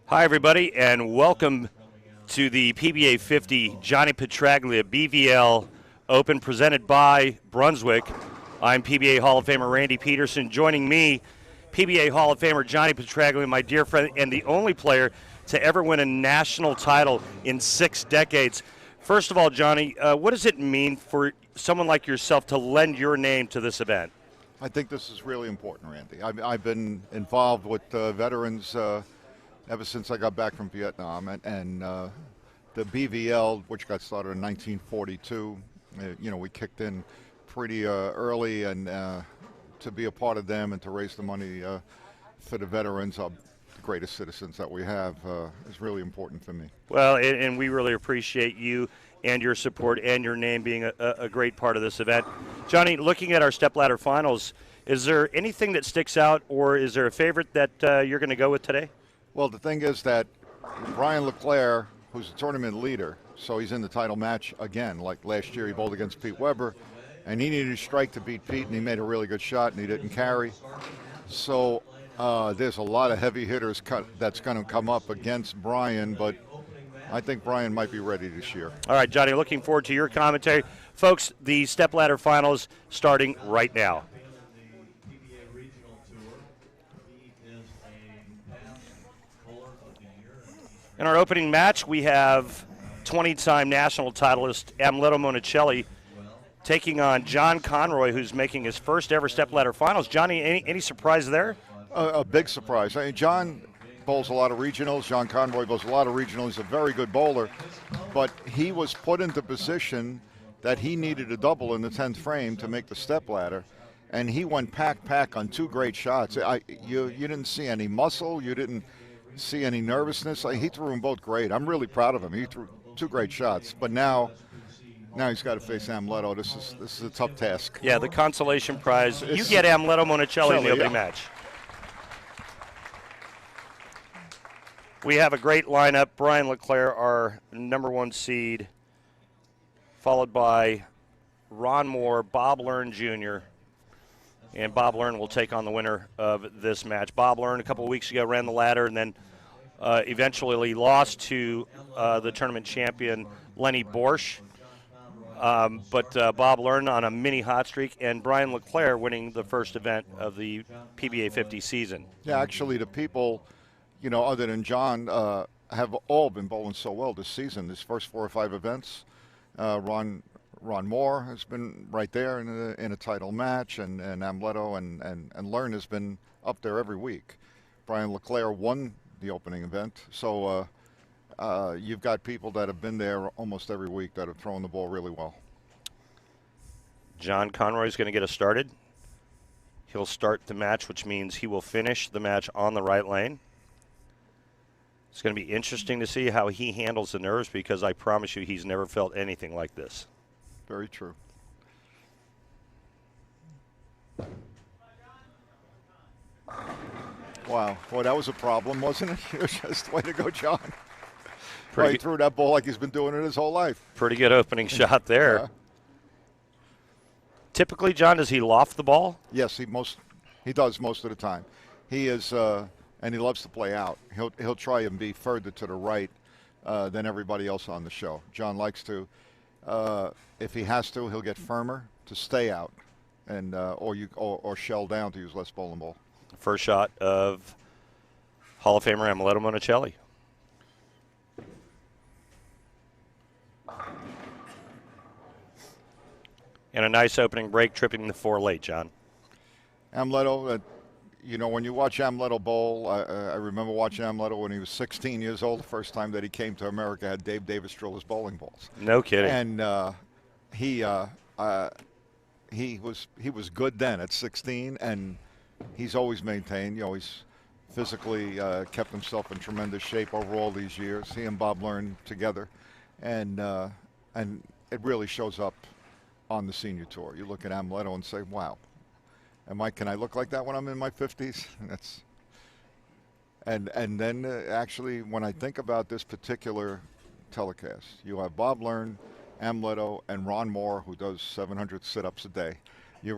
Hi, everybody, and welcome to the PBA50 Johnny Petraglia BVL Open presented by Brunswick. I'm PBA Hall of Famer Randy Peterson. Joining me, PBA Hall of Famer Johnny Petraglia, my dear friend, and the only player to ever win a national title in 6 decades. First of all, Johnny, what does it mean for someone like yourself to lend your name to this event? I think this is really important, Randy. I've been involved with veterans ever since I got back from Vietnam, and the BVL, which got started in 1942, we kicked in pretty early, and to be a part of them and to raise the money for the veterans, the greatest citizens that we have, is really important for me. Well, and we really appreciate you and your support and your name being a great part of this event. Johnny, looking at our stepladder finals, is there anything that sticks out, or is there a favorite that you're going to go with today? Well, the thing is that Brian LeClair, who's the tournament leader, so he's in the title match again. Like last year, he bowled against Pete Weber, and he needed a strike to beat Pete, and he made a really good shot, and he didn't carry. So there's a lot of heavy hitters that's going to come up against Brian, but I think Brian might be ready this year. All right, Johnny, looking forward to your commentary. Folks, the stepladder finals starting right now. In our opening match, we have 20-time national titleist Amleto Monacelli taking on John Conroy, who's making his first ever stepladder finals. Johnny, any surprise there? A big surprise. I mean, John bowls a lot of regionals. John Conroy bowls a lot of regionals. He's a very good bowler, but he was put into position that he needed a double in the 10th frame to make the stepladder, and he went pack on 2 great shots. You didn't see any muscle. You didn't see any nervousness. He threw them both great. I'm really proud of him. He threw 2 great shots, but now he's got to face Amleto. This is a tough task. Yeah, the consolation prize. You get Amleto Monacelli in the opening match. We have a great lineup. Brian LeClair, our #1 seed, followed by Ron Mohr, Bob Learn Jr., and Bob Learn will take on the winner of this match. Bob Learn, a couple of weeks ago, ran the ladder and then eventually lost to the tournament champion, Lenny Borsch. But Bob Learn on a mini hot streak, and Brian LeClair winning the first event of the PBA 50 season. Yeah, actually, the people, other than John, have all been bowling so well this season. This first 4 or 5 events, Ron Mohr has been right there in a title match, and Amleto and Learn has been up there every week. Brian LeClair won the opening event, so you've got people that have been there almost every week that have thrown the ball really well. John Conroy is going to get us started. He'll start the match, which means he will finish the match on the right lane. It's going to be interesting to see how he handles the nerves, because I promise you he's never felt anything like this. Very true. Wow. Boy, that was a problem, wasn't it? Just way to go, John. He threw that ball like he's been doing it his whole life. Pretty good opening shot there. Yeah. Typically, John, does he loft the ball? Yes, he does most of the time. He is, and he loves to play out. He'll try and be further to the right than everybody else on the show. John likes to. If he has to, he'll get firmer to stay out, and or shell down, to use less bowling ball. First shot of Hall of Famer Amleto Monacelli. And a nice opening break, tripping the 4 late, John. Amleto, when you watch Amleto bowl, I remember watching Amleto when he was 16 years old. The first time that he came to America, had Dave Davis drill his bowling balls. No kidding. And he was good then at 16, and he's always maintained. He's physically kept himself in tremendous shape over all these years. He and Bob Learn together, and it really shows up on the senior tour. You look at Amleto and say, "Wow, can I look like that when I'm in my 50s?" And then actually, when I think about this particular telecast, you have Bob Learn, Amleto, and Ron Mohr, who does 700 sit-ups a day. You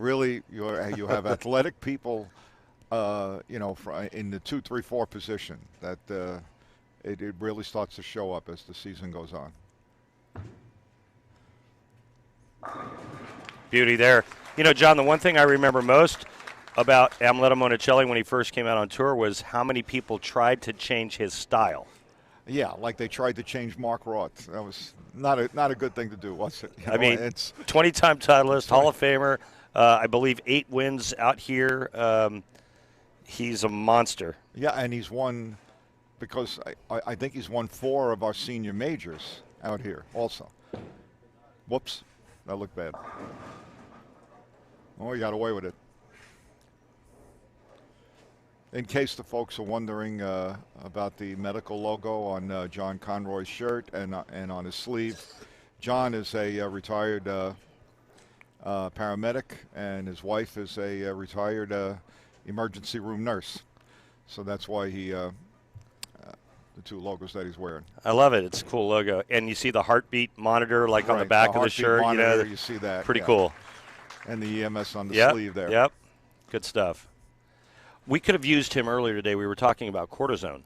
have athletic people in the 2, 3, 4 position, that it really starts to show up as the season goes on. Beauty there. You know, John, the one thing I remember most about Amleto Monacelli when he first came out on tour was how many people tried to change his style. Yeah, like they tried to change Mark Roth. That was not a good thing to do, was it? I mean, it's 20-time titleist, Hall of Famer. I believe 8 wins out here. He's a monster. Yeah, and he's won, because I think he's won 4 of our senior majors out here also. Whoops, that looked bad. Oh, he got away with it. In case the folks are wondering about the medical logo on John Conroy's shirt and on his sleeve, John is a retired paramedic, and his wife is a retired emergency room nurse. So that's why the 2 logos that he's wearing. I love it. It's a cool logo. And you see the heartbeat monitor like on the back of the shirt. Monitor, you see that. Pretty cool. And the EMS on the sleeve there. Yep. Good stuff. We could have used him earlier today. We were talking about cortisone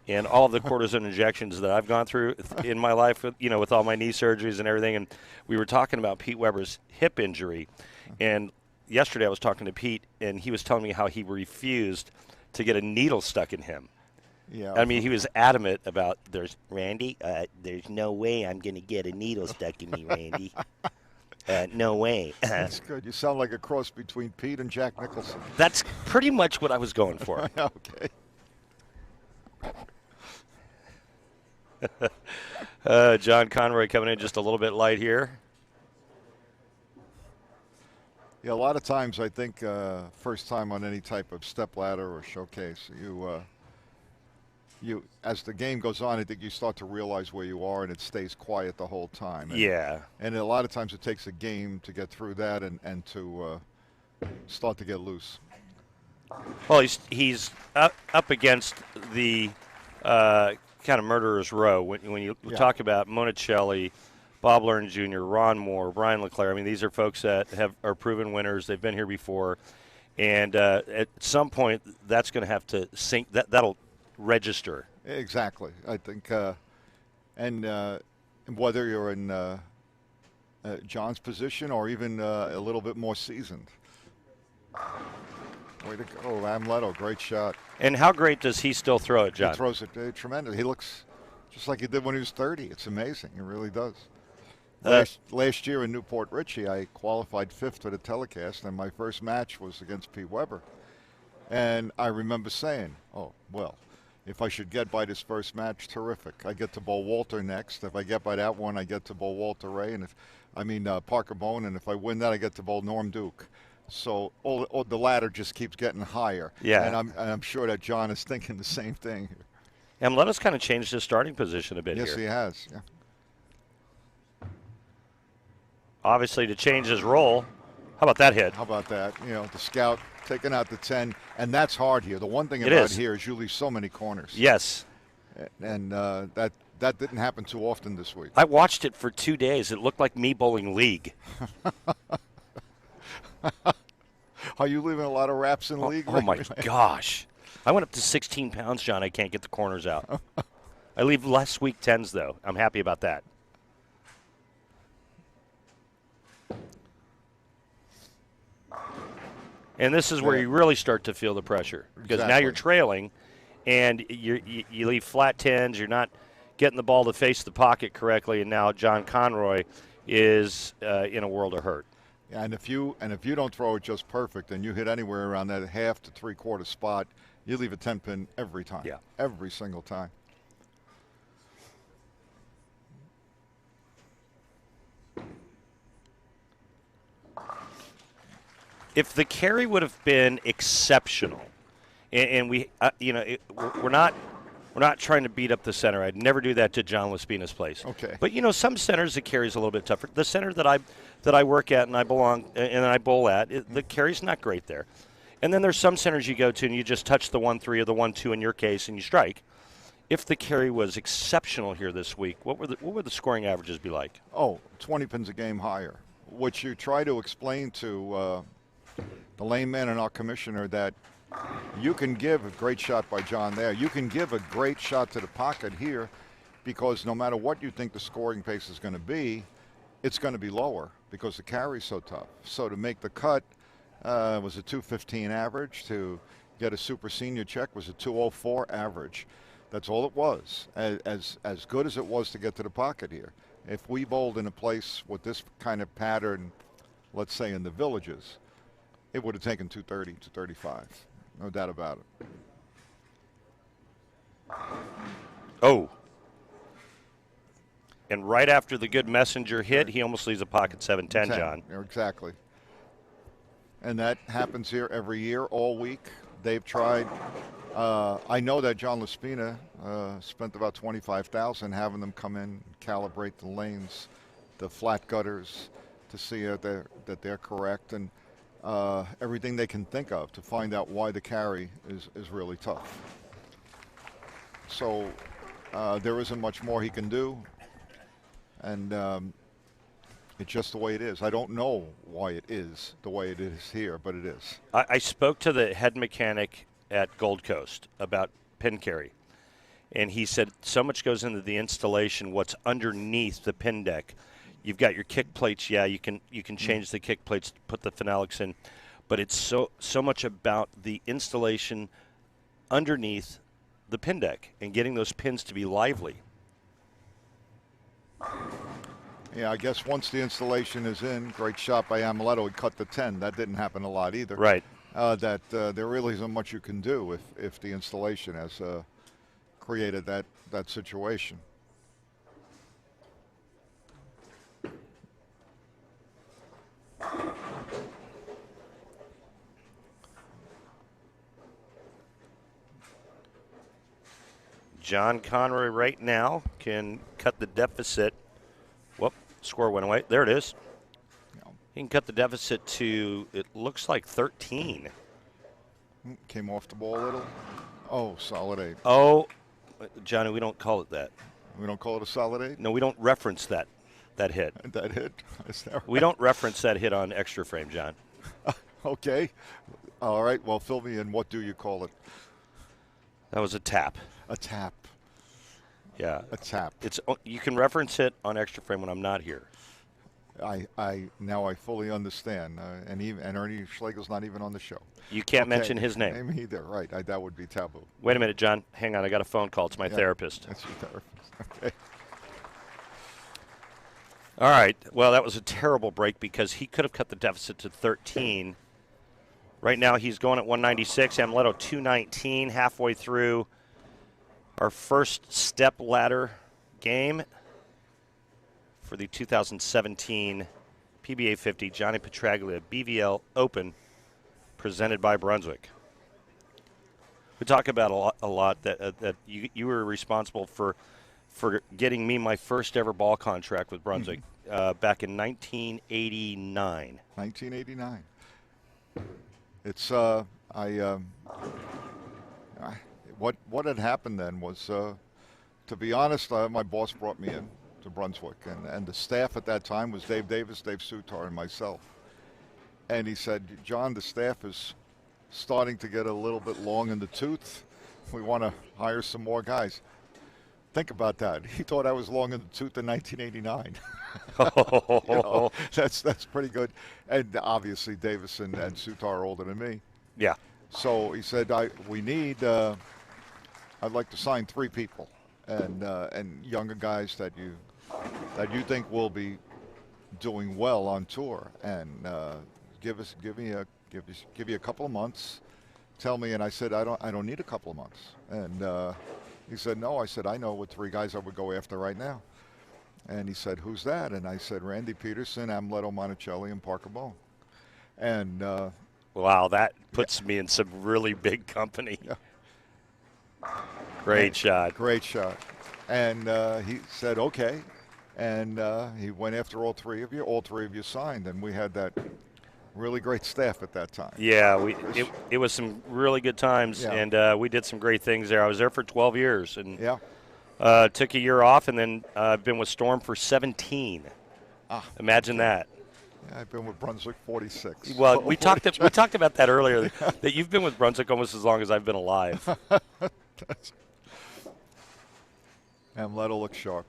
and all of the cortisone injections that I've gone through in my life, with all my knee surgeries and everything. And we were talking about Pete Weber's hip injury. And yesterday I was talking to Pete, and he was telling me how he refused to get a needle stuck in him. Yeah. I mean, he was adamant about, there's no way I'm going to get a needle stuck in me, Randy. No way. That's good. You sound like a cross between Pete and Jack Nicholson. That's pretty much what I was going for. Okay. John Conroy coming in just a little bit light here. Yeah, a lot of times I think first time on any type of stepladder or showcase, you as the game goes on, I think you start to realize where you are, and it stays quiet the whole time. And a lot of times it takes a game to get through that and to start to get loose. Well, he's up against the kind of murderer's row. When you talk about Monacelli, Bob Learn Jr., Ron Mohr, Brian LeClair, I mean, these are folks that are proven winners. They've been here before. And at some point, that's going to have to sink. That'll register. Exactly. I think, and whether you're in John's position or even a little bit more seasoned. Way to go, Amleto. Great shot. And how great does he still throw it, John? He throws it tremendous. He looks just like he did when he was 30. It's amazing. He really does. Last year in Newport Richie, I qualified 5th to the telecast, and my first match was against Pete Weber. And I remember saying, oh, well, if I should get by this first match, terrific. I get to bowl Walter next. If I get by that one, I get to bowl Walter Ray, and Parker Bone, and if I win that, I get to bowl Norm Duke. So the ladder just keeps getting higher. Yeah. And I'm sure that John is thinking the same thing. Amleto's kind of changed his starting position a bit here. Yes, he has. Yeah. Obviously, to change his role. How about that hit? How about that? The scout taking out the 10, and that's hard here. The one thing about here is you leave so many corners. Yes. And that didn't happen too often this week. I watched it for 2 days. It looked like me bowling league. Are you leaving a lot of wraps in league? Oh my gosh. I went up to 16 pounds, John. I can't get the corners out. I leave less week 10s, though. I'm happy about that. And this is where you really start to feel the pressure, because now you're trailing, and you leave flat 10s. You're not getting the ball to face the pocket correctly, and now John Conroy is in a world of hurt. Yeah, and if you don't throw it just perfect, and you hit anywhere around that half to 3/4 spot, you leave a 10-pin every time. Yeah, every single time. If the carry would have been exceptional, and we're not trying to beat up the center. I'd never do that to John Laspina's place. Okay. But some centers the carry's a little bit tougher. The center that I work at and I bowl at, the carry's not great there. And then there's some centers you go to and you just touch the 1-3 or the 1-2 in your case and you strike. If the carry was exceptional here this week, what would the scoring averages be like? Oh, 20 pins a game higher, which you try to explain to the layman and our commissioner that You can give a great shot by John there. You can give a great shot to the pocket here because no matter what you think the scoring pace is going to be, it's going to be lower because the carry's so tough. So to make the cut was a 215 average. To get a super senior check was a 204 average. That's all it was, as good as it was to get to the pocket here. If we bowled in a place with this kind of pattern, let's say in the Villages, it would have taken 230, 235. No doubt about it. Oh. And right after the good messenger hit, he almost leaves a pocket 710, John. Exactly. And that happens here every year, all week. They've tried. I know that John Laspina spent about $25,000 having them come in and calibrate the lanes, the flat gutters, to see that they're correct, and everything they can think of to find out why the carry is really tough. So there isn't much more he can do, and it's just the way it is. I don't know why it is the way it is here, but it is. I spoke to the head mechanic at Gold Coast about pin carry, and he said so much goes into the installation, what's underneath the pin deck. You've got your kick plates, yeah, you can change the kick plates, put the phenolics in, but it's so much about the installation underneath the pin deck and getting those pins to be lively. Yeah, I guess once the installation is in, great shot by Amleto, he cut the 10. That didn't happen a lot either. Right. There really isn't much you can do if the installation has created that situation. John Conroy right now can cut the deficit. Whoop, score went away. There it is. He can cut the deficit to, it looks like 13. Came off the ball a little. Oh, solid 8. Oh, Johnny, we don't call it that. We don't call it a solid 8? No, we don't reference that hit. That hit? Is that right? We don't reference that hit on Extra Frame, John. Okay. All right. Well, fill me in. What do you call it? That was a tap. A tap. Yeah. A tap. You can reference it on Extra Frame when I'm not here. Now I fully understand. And Ernie Schlegel's not even on the show. You can't mention his name. Name either. Right. That would be taboo. Wait a minute, John. Hang on. I got a phone call. It's my therapist. That's your therapist. Okay. All right. Well, that was a terrible break because he could have cut the deficit to 13. Right now he's going at 196. Amleto 219 halfway through our first step ladder game for the 2017 PBA50 Johnny Petraglia BVL Open presented by Brunswick. We talk about a lot that you were responsible for getting me my first ever ball contract with Brunswick back in 1989. 1989. It's what had happened then was, to be honest, my boss brought me in to Brunswick, and the staff at that time was Dave Davis, Dave Sutar, and myself. And he said, John, the staff is starting to get a little bit long in the tooth. We want to hire some more guys. Think about that. He thought I was long in the tooth in 1989. That's pretty good. And obviously Davis and Sutar are older than me. Yeah. So he said, we need, I'd like to sign 3 people and younger guys that you think will be doing well on tour, and give you a couple of months. Tell me, and I said, I don't need a couple of months. And he said, no. I said, I know what 3 guys I would go after right now. And he said, who's that? And I said, Randy Peterson, Amleto, Monacelli, and Parker Bone. And wow, that puts me in some really big company. Yeah. Great shot. Great shot. And he said, okay. And he went after all 3 of you. All 3 of you signed, and we had that really great staff at that time. Yeah, it was some really good times, and we did some great things there. I was there for 12 years, and took a year off, and then I've been with Storm for 17. Imagine that. Yeah, I've been with Brunswick 46. Well, we talked about that earlier, that you've been with Brunswick almost as long as I've been alive. Amleto looks sharp.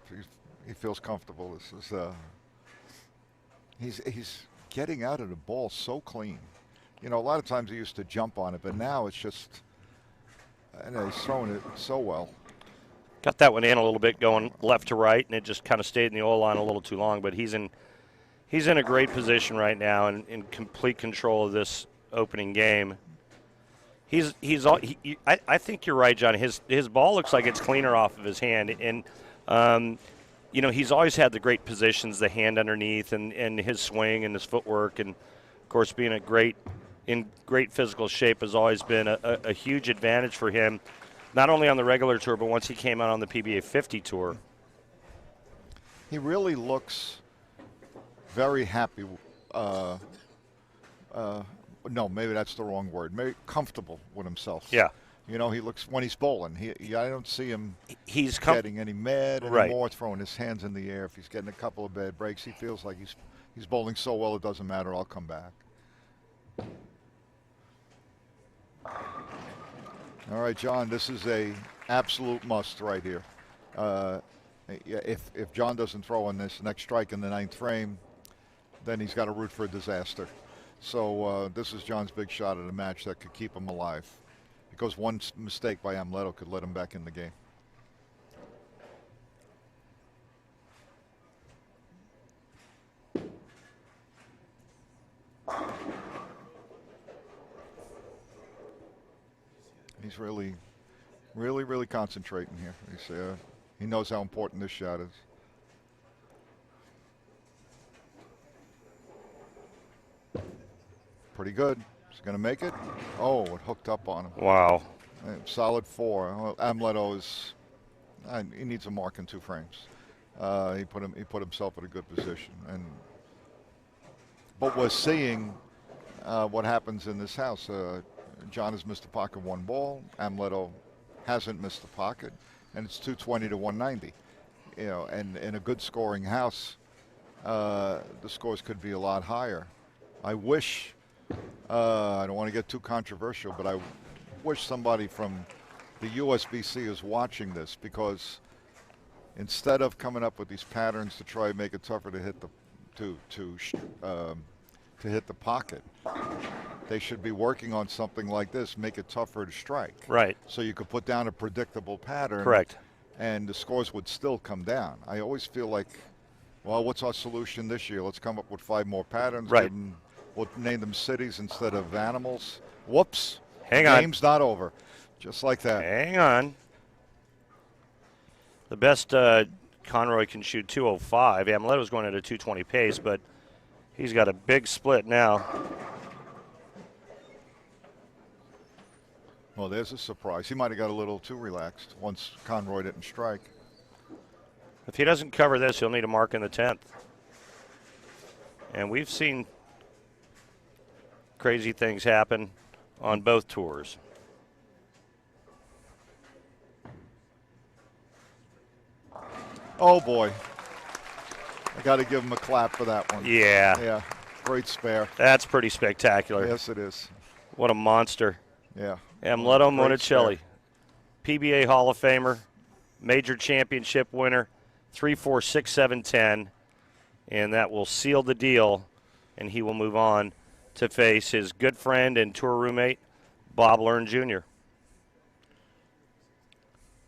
He feels comfortable. This is he's getting out of the ball so clean. You know, a lot of times he used to jump on it, but now it's just, and he's throwing it so well. Got that one in a little bit, going left to right, and it just kind of stayed in the oil line a little too long. But he's in a great position right now and in complete control of this opening game. I think you're right, John. His ball looks like it's cleaner off of his hand, and you know, he's always had the great positions, the hand underneath, and his swing and his footwork, and of course being in great physical shape has always been a huge advantage for him, not only on the regular tour, but once he came out on the PBA50 tour. He really looks very happy. No, maybe that's the wrong word. Maybe comfortable with himself. Yeah. You know, he looks, when he's bowling, I don't see him he's getting any mad right. anymore, throwing his hands in the air. If he's getting a couple of bad breaks, he feels like he's bowling so well it doesn't matter, I'll come back. All right, John, this is a absolute must right here. If John doesn't throw on this next strike in the 9th frame, then he's got to root for a disaster. So this is John's big shot at a match that could keep him alive, because one mistake by Amleto could let him back in the game. He's really concentrating here. He knows how important this shot is. Pretty good. He's going to make it. Oh, it hooked up on him. Wow. Solid 4. Well, Amleto is. He needs a mark in 2 frames. He put himself in a good position. But we're seeing what happens in this house. John has missed the pocket 1 ball. Amleto hasn't missed the pocket, and it's 220 to 190. You know, and in a good scoring house, the scores could be a lot higher. I wish. I don't want to get too controversial, but I wish somebody from the USBC is watching this, because instead of coming up with these patterns to try and make it tougher to hit to hit the pocket, they should be working on something like this, make it tougher to strike. Right. So you could put down a predictable pattern. Correct. And the scores would still come down. I always feel like, well, what's our solution this year? Let's come up with 5 more patterns. Right. We'll name them cities instead of animals. Whoops. Hang on. Game's not over. Just like that. Hang on. The best Conroy can shoot 205. Amleto's going at a 220 pace, but he's got a big split now. Well, there's a surprise. He might have got a little too relaxed once Conroy didn't strike. If he doesn't cover this, he'll need a mark in the 10th. And we've seen crazy things happen on both tours. Oh, boy. I got to give him a clap for that one. Yeah. Yeah. Great spare. That's pretty spectacular. Yes, it is. What a monster. Yeah. Amleto Monacelli, PBA Hall of Famer, major championship winner, 3-4, 6-7, 10. And that will seal the deal, and he will move on to face his good friend and tour roommate, Bob Learn Jr.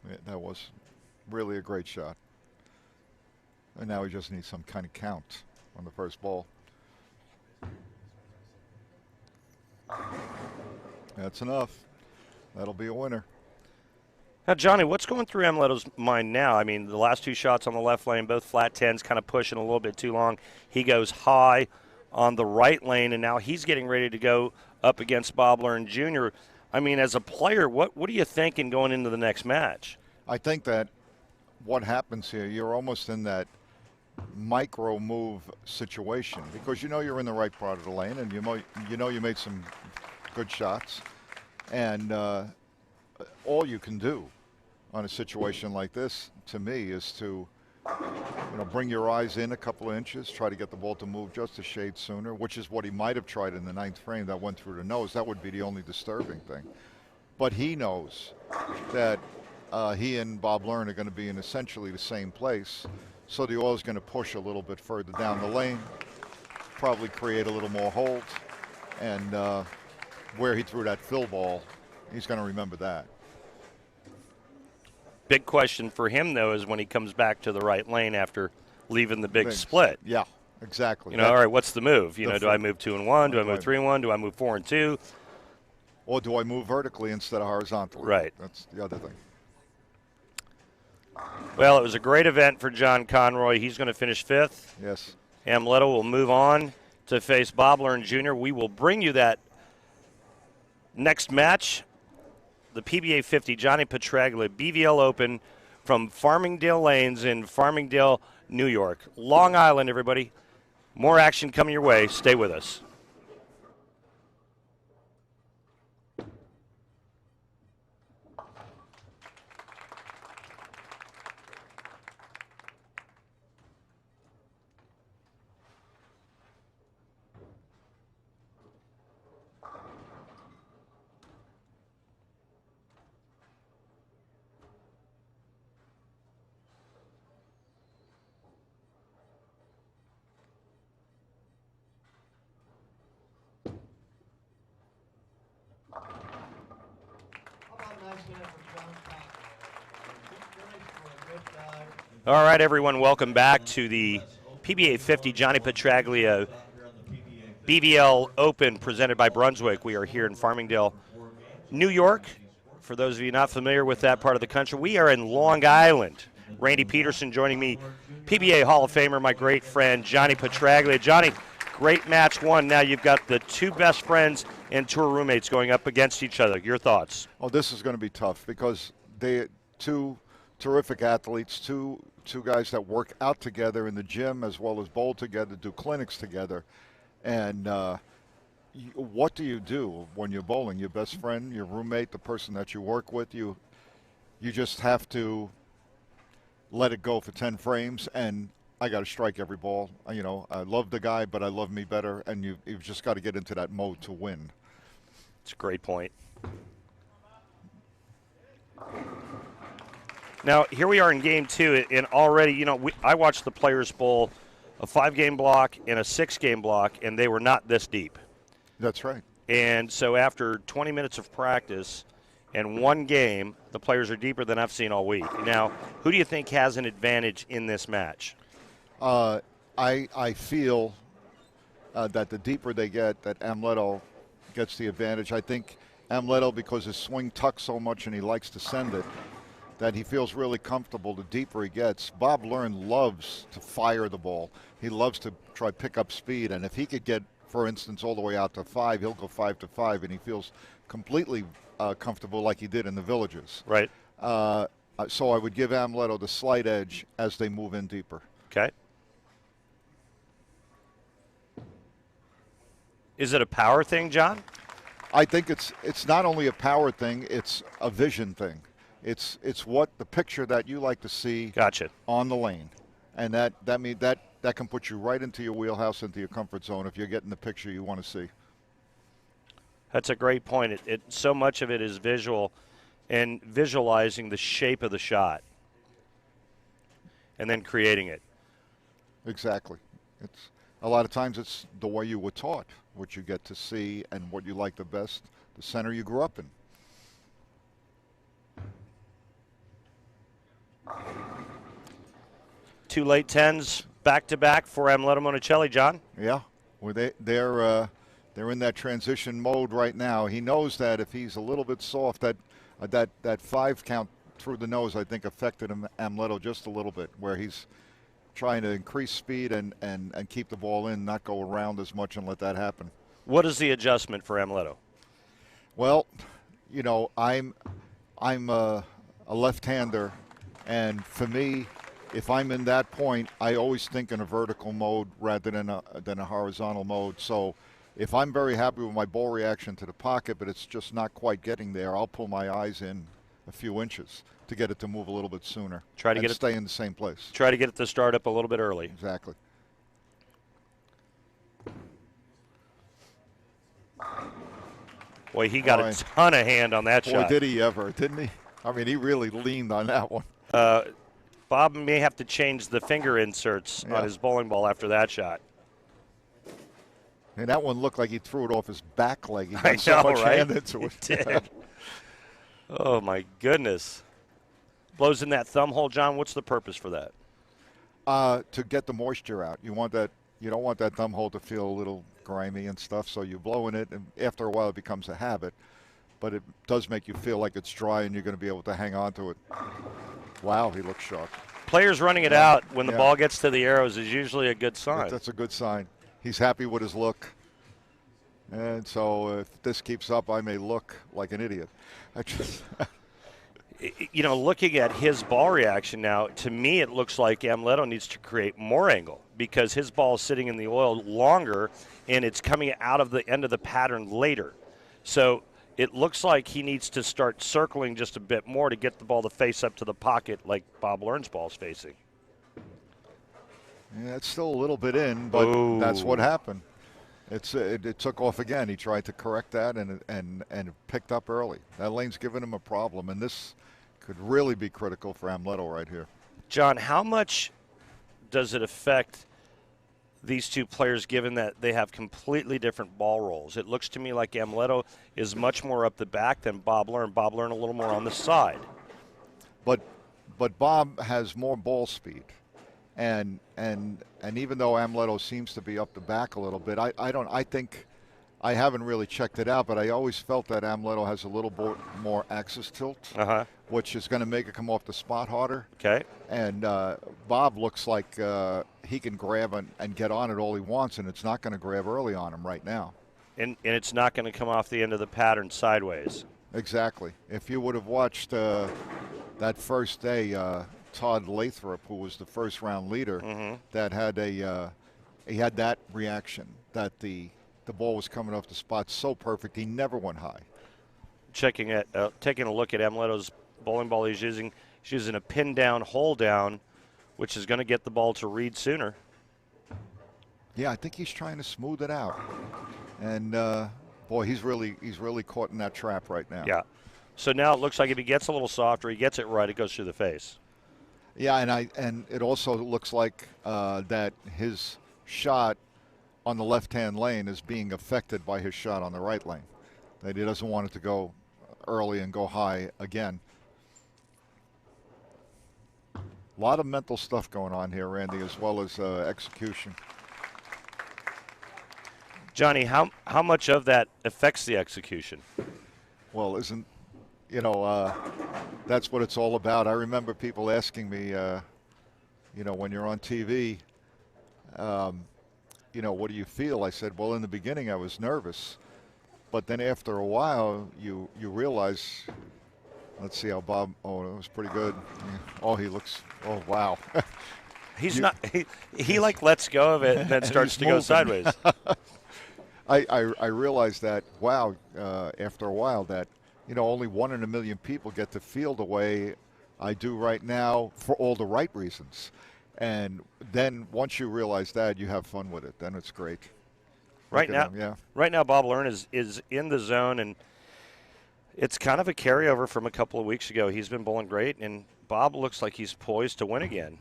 Yeah, that was really a great shot. And now he just needs some kind of count on the first ball. That's enough. That'll be a winner. Now, Johnny, what's going through Amleto's mind now? I mean, the last 2 shots on the left lane, both flat 10s, kind of pushing a little bit too long. He goes high on the right lane, and now he's getting ready to go up against Bob Learn Jr. I mean, as a player, what are you thinking going into the next match? I think that what happens here, you're almost in that micro move situation, because you know you're in the right part of the lane, and you know you made some good shots, and all you can do on a situation like this, to me, is to bring your eyes in a couple of inches, try to get the ball to move just a shade sooner, which is what he might have tried in the 9th frame. That went through the nose. That would be the only disturbing thing. But he knows that he and Bob Learn are going to be in essentially the same place, so the oil is going to push a little bit further down the lane, probably create a little more hold, and where he threw that fill ball, he's going to remember that. Big question for him, though, is when he comes back to the right lane after leaving the big split. Yeah, exactly. All right, what's the move? Do I move 2 and 1? Do I move 3 and 1? Do I move 4 and 2? Or do I move vertically instead of horizontally? Right. That's the other thing. Well, it was a great event for John Conroy. He's going to finish 5th. Yes. Amleto will move on to face Bob Learn Jr. We will bring you that next match. The PBA50 Johnny Petraglia BVL Open from Farmingdale Lanes in Farmingdale, New York. Long Island, everybody. More action coming your way. Stay with us. All right, everyone, welcome back to the PBA50 Johnny Petraglia BVL Open presented by Brunswick. We are here in Farmingdale, New York. For those of you not familiar with that part of the country, we are in Long Island. Randy Peterson joining me, PBA Hall of Famer, my great friend Johnny Petraglia. Johnny, great match one. Now you've got the two best friends and tour roommates going up against each other. Your thoughts? Oh, this is going to be tough because they two terrific athletes, two guys that work out together in the gym as well as bowl together, do clinics together. And what do you do when you're bowling? Your best friend, your roommate, the person that you work with, you just have to let it go for 10 frames, and I got to strike every ball. I love the guy, but I love me better, and you've just got to get into that mode to win. It's a great point. Now, here we are in game two, and already, I watched the Players Bowl, a 5-game block and a 6-game block, and they were not this deep. That's right. And so after 20 minutes of practice and one game, the players are deeper than I've seen all week. Now, who do you think has an advantage in this match? I feel that the deeper they get, that Amleto gets the advantage. I think Amleto, because his swing tucks so much and he likes to send it, that he feels really comfortable the deeper he gets. Bob Learn loves to fire the ball. He loves to try pick up speed, and if he could get, for instance, all the way out to 5, he'll go 5 to 5, and he feels completely comfortable like he did in the Villages. Right. So I would give Amleto the slight edge as they move in deeper. Okay. Is it a power thing, John? I think it's not only a power thing, it's a vision thing. It's what the picture that you like to see on the lane. And that can put you right into your wheelhouse, into your comfort zone if you're getting the picture you want to see. That's a great point. So much of it is visual and visualizing the shape of the shot and then creating it. Exactly. It's a lot of times it's the way you were taught, what you get to see and what you like the best, the center you grew up in. Two late 10s back-to-back for Amleto Monacelli, John. Yeah, well, they're in that transition mode right now. He knows that if he's a little bit soft, that 5 count through the nose, I think, affected Amleto just a little bit, where he's trying to increase speed and keep the ball in, not go around as much and let that happen. What is the adjustment for Amleto? Well, I'm a left-hander, and for me, if I'm in that point, I always think in a vertical mode rather than a horizontal mode. So if I'm very happy with my ball reaction to the pocket, but it's just not quite getting there, I'll pull my eyes in a few inches to get it to move a little bit sooner. Try to get it stay in the same place. Try to get it to start up a little bit early. Exactly. Boy, he got a ton of hand on that shot. Boy, did he ever, didn't he? I mean, he really leaned on that one. Bob may have to change the finger inserts on his bowling ball after that shot. And that one looked like he threw it off his back leg. He I got know, so much right? hand into it. He did. Oh, my goodness. Blows in that thumb hole, John. What's the purpose for that? To get the moisture out. You want that. You don't want that thumb hole to feel a little grimy and stuff, so you blow in it, and after a while it becomes a habit. But it does make you feel like it's dry and you're going to be able to hang on to it. Wow, he looks sharp. Players running it out when the ball gets to the arrows is usually a good sign. That's a good sign. He's happy with his look. And so if this keeps up, I may look like an idiot. You know, looking at his ball reaction now, to me it looks like Amleto needs to create more angle because his ball is sitting in the oil longer and it's coming out of the end of the pattern later. So it looks like he needs to start circling just a bit more to get the ball to face up to the pocket like Bob Learn's ball's facing. Yeah, it's still a little bit in, but that's what happened. It took off again. He tried to correct that and it picked up early. That lane's giving him a problem, and this could really be critical for Amleto right here. John, how much does it affect these two players given that they have completely different ball rolls? It looks to me like Amleto is much more up the back than Bob Learn. Bob Learn a little more on the side. But Bob has more ball speed. And even though Amleto seems to be up the back a little bit, I think I haven't really checked it out, but I always felt that Amleto has a little more axis tilt, which is going to make it come off the spot harder. Okay. And Bob looks like he can grab and get on it all he wants, and it's not going to grab early on him right now. And it's not going to come off the end of the pattern sideways. Exactly. If you would have watched that first day, Todd Lathrop, who was the first round leader, that had he had that reaction that the ball was coming off the spot so perfect he never went high. Taking a look at Amleto's bowling ball, he's using a pin down, hole down, which is going to get the ball to read sooner. Yeah, I think he's trying to smooth it out, and boy, he's really caught in that trap right now. Yeah. So now it looks like if he gets a little softer, he gets it right, it goes through the face. Yeah, and it also looks like that his shot on the left-hand lane is being affected by his shot on the right lane. That he doesn't want it to go early and go high again. A lot of mental stuff going on here, Randy, as well as execution. Johnny, how much of that affects the execution? Well, that's what it's all about. I remember people asking me, when you're on TV, what do you feel? I said, well, in the beginning I was nervous, but then after a while you realize, let's see how Bob, that was pretty good. Oh, he looks, oh, wow. He's not, he like lets go of it and then starts to go sideways. I realized that, wow, after a while that, only 1 in a million people get to feel the way I do right now for all the right reasons. And then once you realize that, you have fun with it. Then it's great. Right now, Bob Learn is in the zone, and it's kind of a carryover from a couple of weeks ago. He's been bowling great, and Bob looks like he's poised to win again.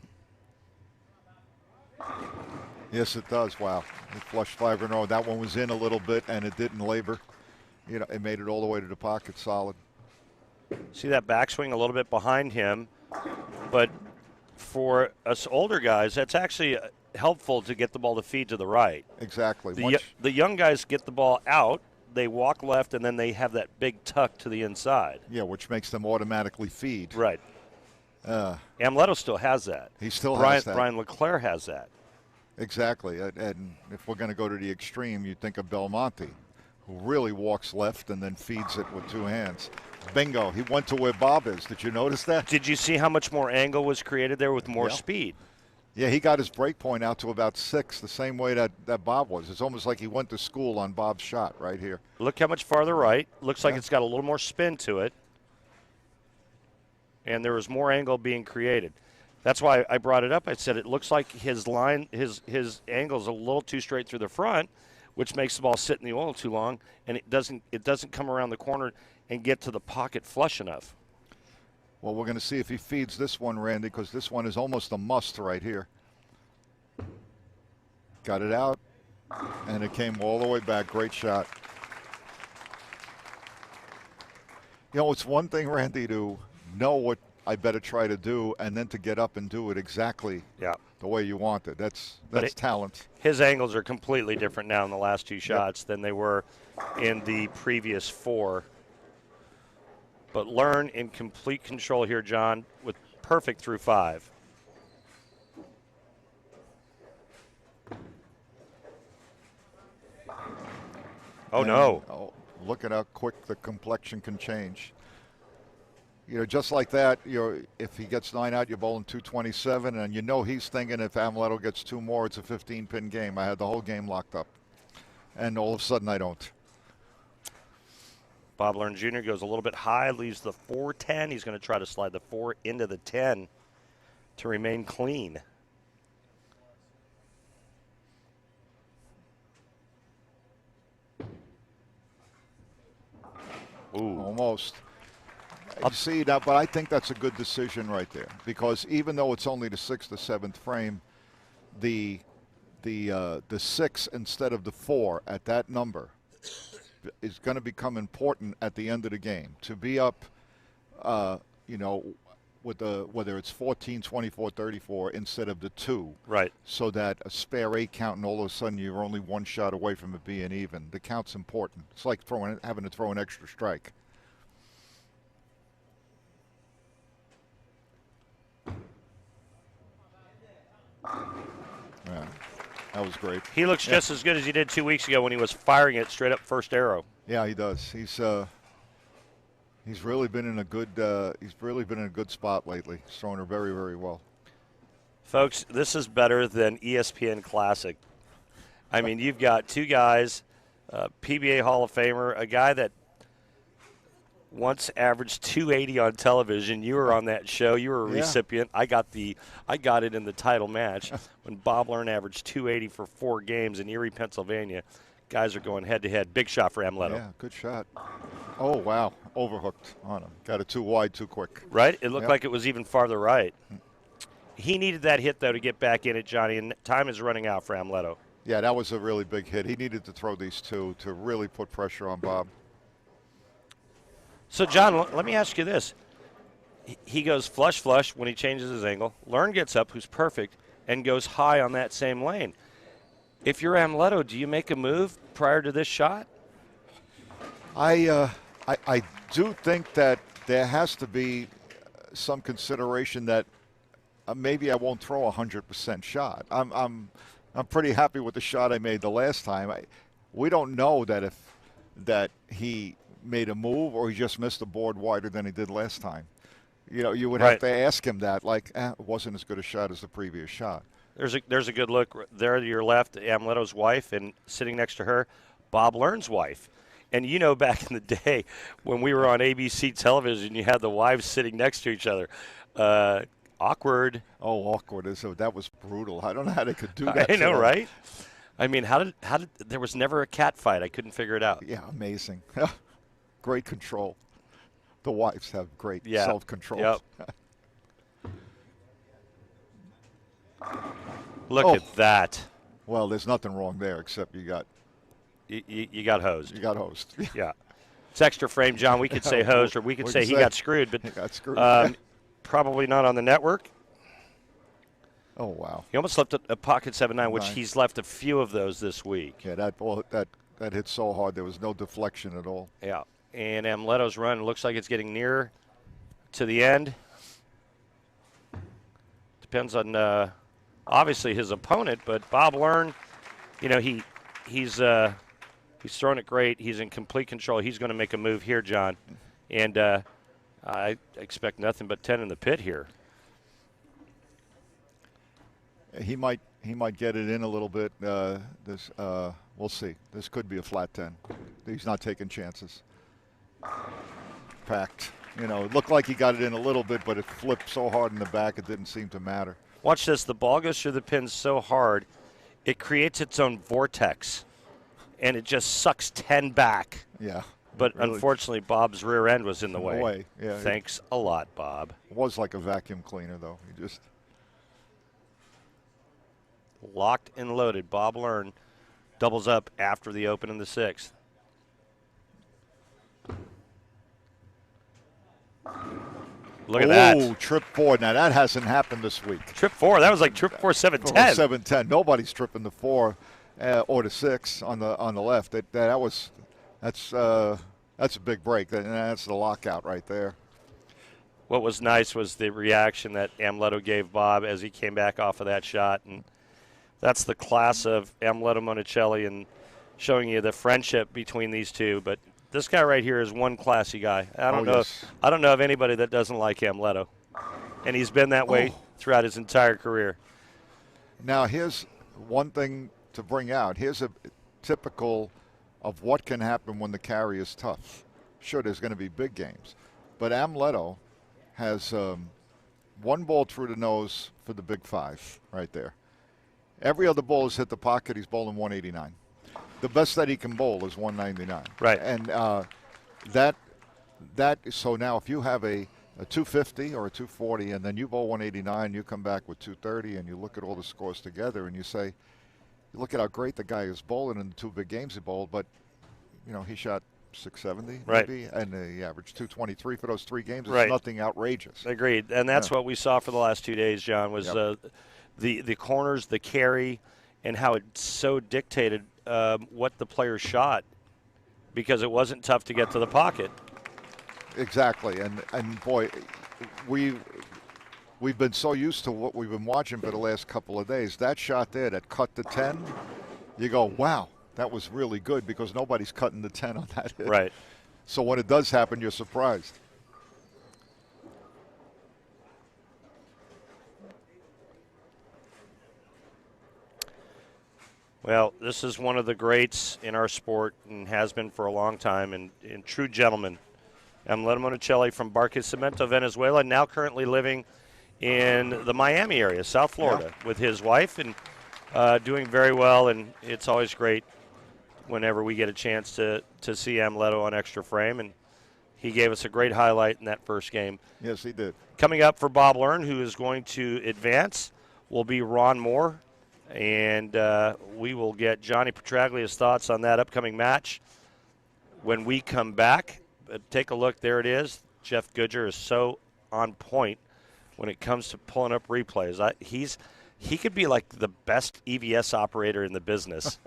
Yes, it does. Wow. He flushed 5 in a row. That one was in a little bit, and it didn't labor. It made it all the way to the pocket solid. See that backswing a little bit behind him, but for us older guys, that's actually helpful to get the ball to feed to the right. Exactly. The young guys get the ball out, they walk left, and then they have that big tuck to the inside. Yeah, which makes them automatically feed. Right. Amleto still has that. He still has that. Brian LeClair has that. Exactly. And if we're going to go to the extreme, you think of Belmonte, who really walks left and then feeds it with 2 hands. Bingo. He went to where Bob is. Did you notice that? Did you see how much more angle was created there with more speed? Yeah, he got his break point out to about 6, the same way that Bob was. It's almost like he went to school on Bob's shot right here. Look how much farther right. Looks like it's got a little more spin to it. and there was more angle being created. That's why I brought it up. I said it looks like his line, his angle is a little too straight through the front, which makes the ball sit in the oil too long, and it doesn't come around the corner and get to the pocket flush enough. Well, we're going to see if he feeds this one, Randy, because this one is almost a must right here. Got it out, and it came all the way back. Great shot. You know, it's one thing, Randy, to know what I better try to do, and then to get up and do it exactly the way you want it. That's talent. His angles are completely different now in the last two shots than they were in the previous four. But Learn in complete control here, John, with perfect through 5. Oh, no. Oh, look at how quick the complexion can change. You know, just like that, if he gets 9 out, you're bowling 227, and you know he's thinking if Amleto gets 2 more, it's a 15-pin game. I had the whole game locked up, and all of a sudden I don't. Bob Learn Jr. goes a little bit high, leaves the 4-10. He's going to try to slide the 4 into the 10 to remain clean. Ooh. Almost. You see now, but I think that's a good decision right there, because even though it's only the 6th or 7th frame, the 6 instead of the 4 at that number is going to become important at the end of the game. To be up, you know, with whether it's 14, 24, 34 instead of the 2. Right. So that a spare 8 count, and all of a sudden you're only 1 shot away from it being even. The count's important. It's like having to throw an extra strike. Yeah, that was great. He looks just as good as he did 2 weeks ago when he was firing it straight up first arrow. Yeah, he does. He's really been in a good spot lately. He's throwing her very, very well. Folks, this is better than ESPN Classic. I mean, you've got 2 guys, PBA Hall of Famer, a guy that once averaged 280 on television. You were on that show. You were a recipient. I got it in the title match when Bob Learn averaged 280 for 4 games in Erie, Pennsylvania. Guys are going head-to-head. Big shot for Amleto. Yeah, good shot. Oh, wow. Overhooked on him. Got it too wide too quick. Right? It looked like it was even farther right. He needed that hit, though, to get back in it, Johnny, and time is running out for Amleto. Yeah, that was a really big hit. He needed to throw these 2 to really put pressure on Bob. So, John, let me ask you this. He goes flush when he changes his angle. Learn gets up, who's perfect, and goes high on that same lane. If you're Amleto, do you make a move prior to this shot? I do think that there has to be some consideration that maybe I won't throw a 100% shot. I'm pretty happy with the shot I made the last time. We don't know that he made a move or he just missed the board wider than he did last time. You know, you would have to ask him that, like, it wasn't as good a shot as the previous shot. There's a good look there to your left, Amleto's wife, and sitting next to her, Bob Learn's wife. And you know, back in the day when we were on ABC television, you had the wives sitting next to each other. Awkward. Oh, awkward. That was brutal. I don't know how they could do that. I know, right? I mean, how did there was never a cat fight? I couldn't figure it out. Yeah, amazing. Great control. The wives have great self-control. Yep. Look at that. Well, there's nothing wrong there except you got hosed. You got hosed. Yeah. It's extra frame, John. We could say hosed, or we could say he got screwed, but he got screwed. Probably not on the network. Oh, wow. He almost left a pocket 7-9, which he's left a few of those this week. Yeah, that hit so hard. There was no deflection at all. Yeah. And Amleto's run looks like it's getting near to the end. Depends on obviously his opponent, but Bob Learn, you know, he's throwing it great. He's in complete control. He's going to make a move here, John, and I expect nothing but 10 in the pit here. He might get it in a little bit. We'll see. This could be a flat 10. He's not taking chances. Packed. You know, it looked like he got it in a little bit, but it flipped so hard in the back it didn't seem to matter. Watch this. The ball goes through the pins so hard, it creates its own vortex, and it just sucks 10 back. Yeah. But really, unfortunately, Bob's rear end was in the way. Yeah, Thanks a lot, Bob. It was like a vacuum cleaner, though. He just locked and loaded. Bob Learn doubles up after the open in the 6th. Look at that. Oh, trip 4. Now, that hasn't happened this week. Trip 4. That was like trip 4, 7-10. 7-10. Nobody's tripping the 4 or the 6 on the left. That's a big break. That's the lockout right there. What was nice was the reaction that Amleto gave Bob as he came back off of that shot. And that's the class of Amleto Monacelli and showing you the friendship between these two. But this guy right here is one classy guy. I don't know of anybody that doesn't like Amleto. And he's been that way throughout his entire career. Now, here's one thing to bring out. Here's a typical of what can happen when the carry is tough. Sure, there's going to be big games. But Amleto has one ball through the nose for the big 5 right there. Every other ball has hit the pocket. He's bowling 189. The best that he can bowl is 199. Right. And so now if you have a 250 or a 240 and then you bowl 189, you come back with 230 and you look at all the scores together and you say, look at how great the guy is bowling in the 2 big games he bowled, but, you know, he shot 670 maybe, and he averaged 223 for those 3 games. It's nothing outrageous. Agreed. And that's what we saw for the last 2 days, John, was the corners, the carry, and how it so dictated what the player shot because it wasn't tough to get to the pocket. Exactly. And boy, we've been so used to what we've been watching for the last couple of days. That shot there that cut the 10, you go, wow, that was really good because nobody's cutting the 10 on that hit. Right. So when it does happen, you're surprised. Well, this is one of the greats in our sport and has been for a long time, and true gentleman. Amleto Monacelli from Barquisimeto, Venezuela, now currently living in the Miami area, South Florida, with his wife and doing very well. And it's always great whenever we get a chance to see Amleto on Extra Frame. And he gave us a great highlight in that first game. Yes, he did. Coming up for Bob Learn, who is going to advance, will be Ron Mohr. And we will get Johnny Petraglia's thoughts on that upcoming match when we come back. Take a look. There it is. Jeff Goodger is so on point when it comes to pulling up replays. He could be like the best EVS operator in the business.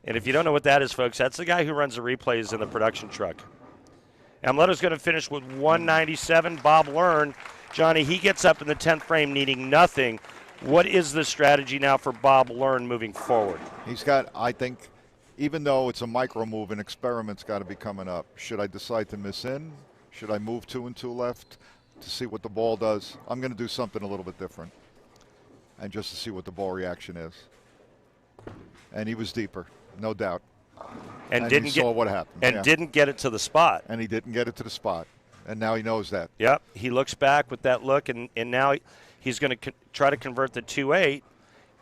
And if you don't know what that is, folks, that's the guy who runs the replays in the production truck. Amleto's going to finish with 197. Bob Learn, Johnny, he gets up in the 10th frame needing nothing. What is the strategy now for Bob Learn moving forward? He's got, I think, even though it's a micro move, an experiment's got to be coming up. Should I decide to miss in? Should I move 2 and 2 left to see what the ball does? I'm going to do something a little bit different, and just to see what the ball reaction is. And he was deeper, no doubt. And didn't saw what happened. And didn't get it to the spot. And he didn't get it to the spot. And now he knows that. Yep. He looks back with that look, and now he's going to try to convert the 2-8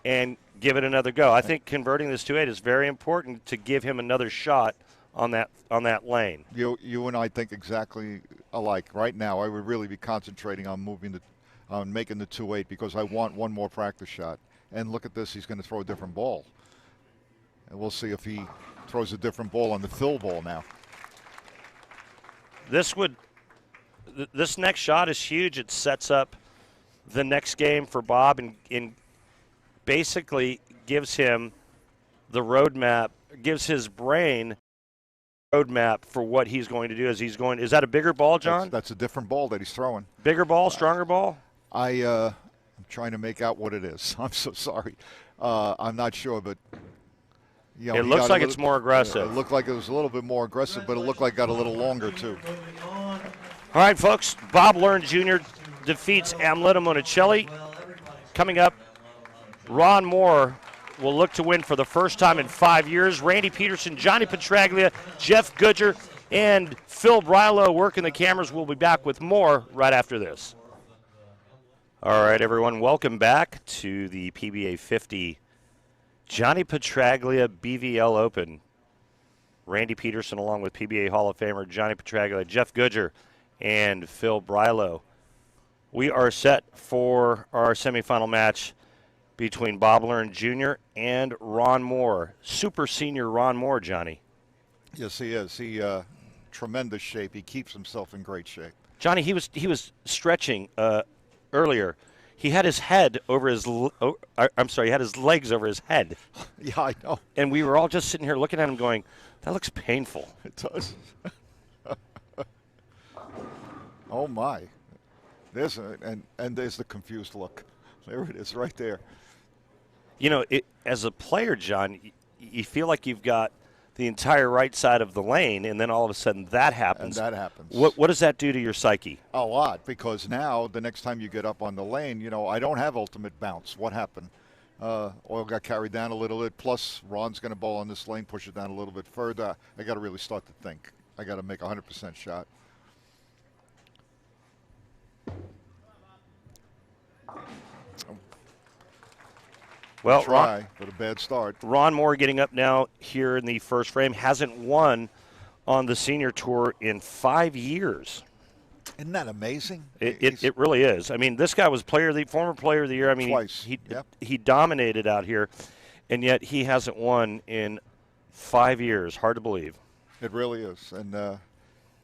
and give it another go. I think converting this 2-8 is very important to give him another shot on that lane. You and I think exactly alike. Right now, I would really be concentrating on making the 2-8 because I want one more practice shot. And look at this, he's going to throw a different ball. And we'll see if he throws a different ball on the fill ball now. This next shot is huge. It sets up the next game for Bob and basically gives him the roadmap, gives his brain roadmap for what he's going to do as he's going. Is that a bigger ball, John? That's a different ball that he's throwing. Bigger ball, stronger ball? I'm trying to make out what it is. I'm so sorry. I'm not sure, but you know, it looks like it's more aggressive. It looked like it was a little bit more aggressive, but it looked like it got a little longer too. All right, folks. Bob Learn Jr. defeats Amleto Monacelli. Coming up, Ron Mohr will look to win for the first time in 5 years. Randy Peterson, Johnny Petraglia, Jeff Goodger, and Phil Brylow working the cameras. We'll be back with more right after this. All right, everyone, welcome back to the PBA50 Johnny Petraglia BVL Open. Randy Peterson along with PBA Hall of Famer Johnny Petraglia, Jeff Goodger, and Phil Brylow. We are set for our semifinal match between Bob Learn Jr. and Ron Mohr. Super senior Ron Mohr, Johnny. Yes, he is. He tremendous shape. He keeps himself in great shape. Johnny, he was stretching earlier. He had his head over his he had his legs over his head. Yeah, I know. And we were all just sitting here looking at him going, that looks painful. It does. Oh my. There's there's the confused look. There it is right there. You know, as a player, John, you feel like you've got the entire right side of the lane, and then all of a sudden that happens. And that happens. What does that do to your psyche? A lot, because now the next time you get up on the lane, I don't have ultimate bounce. What happened? Oil got carried down a little bit, plus Ron's going to bowl on this lane, push it down a little bit further. I got to really start to think. I got to make a 100% shot. Well, try, but a bad start. Ron Mohr getting up now here in the first frame. Hasn't won on the senior tour in 5 years. Isn't that amazing? It really is. I mean, this guy was former player of the year. I mean, twice. He dominated out here, and yet he hasn't won in 5 years. Hard to believe. It really is, and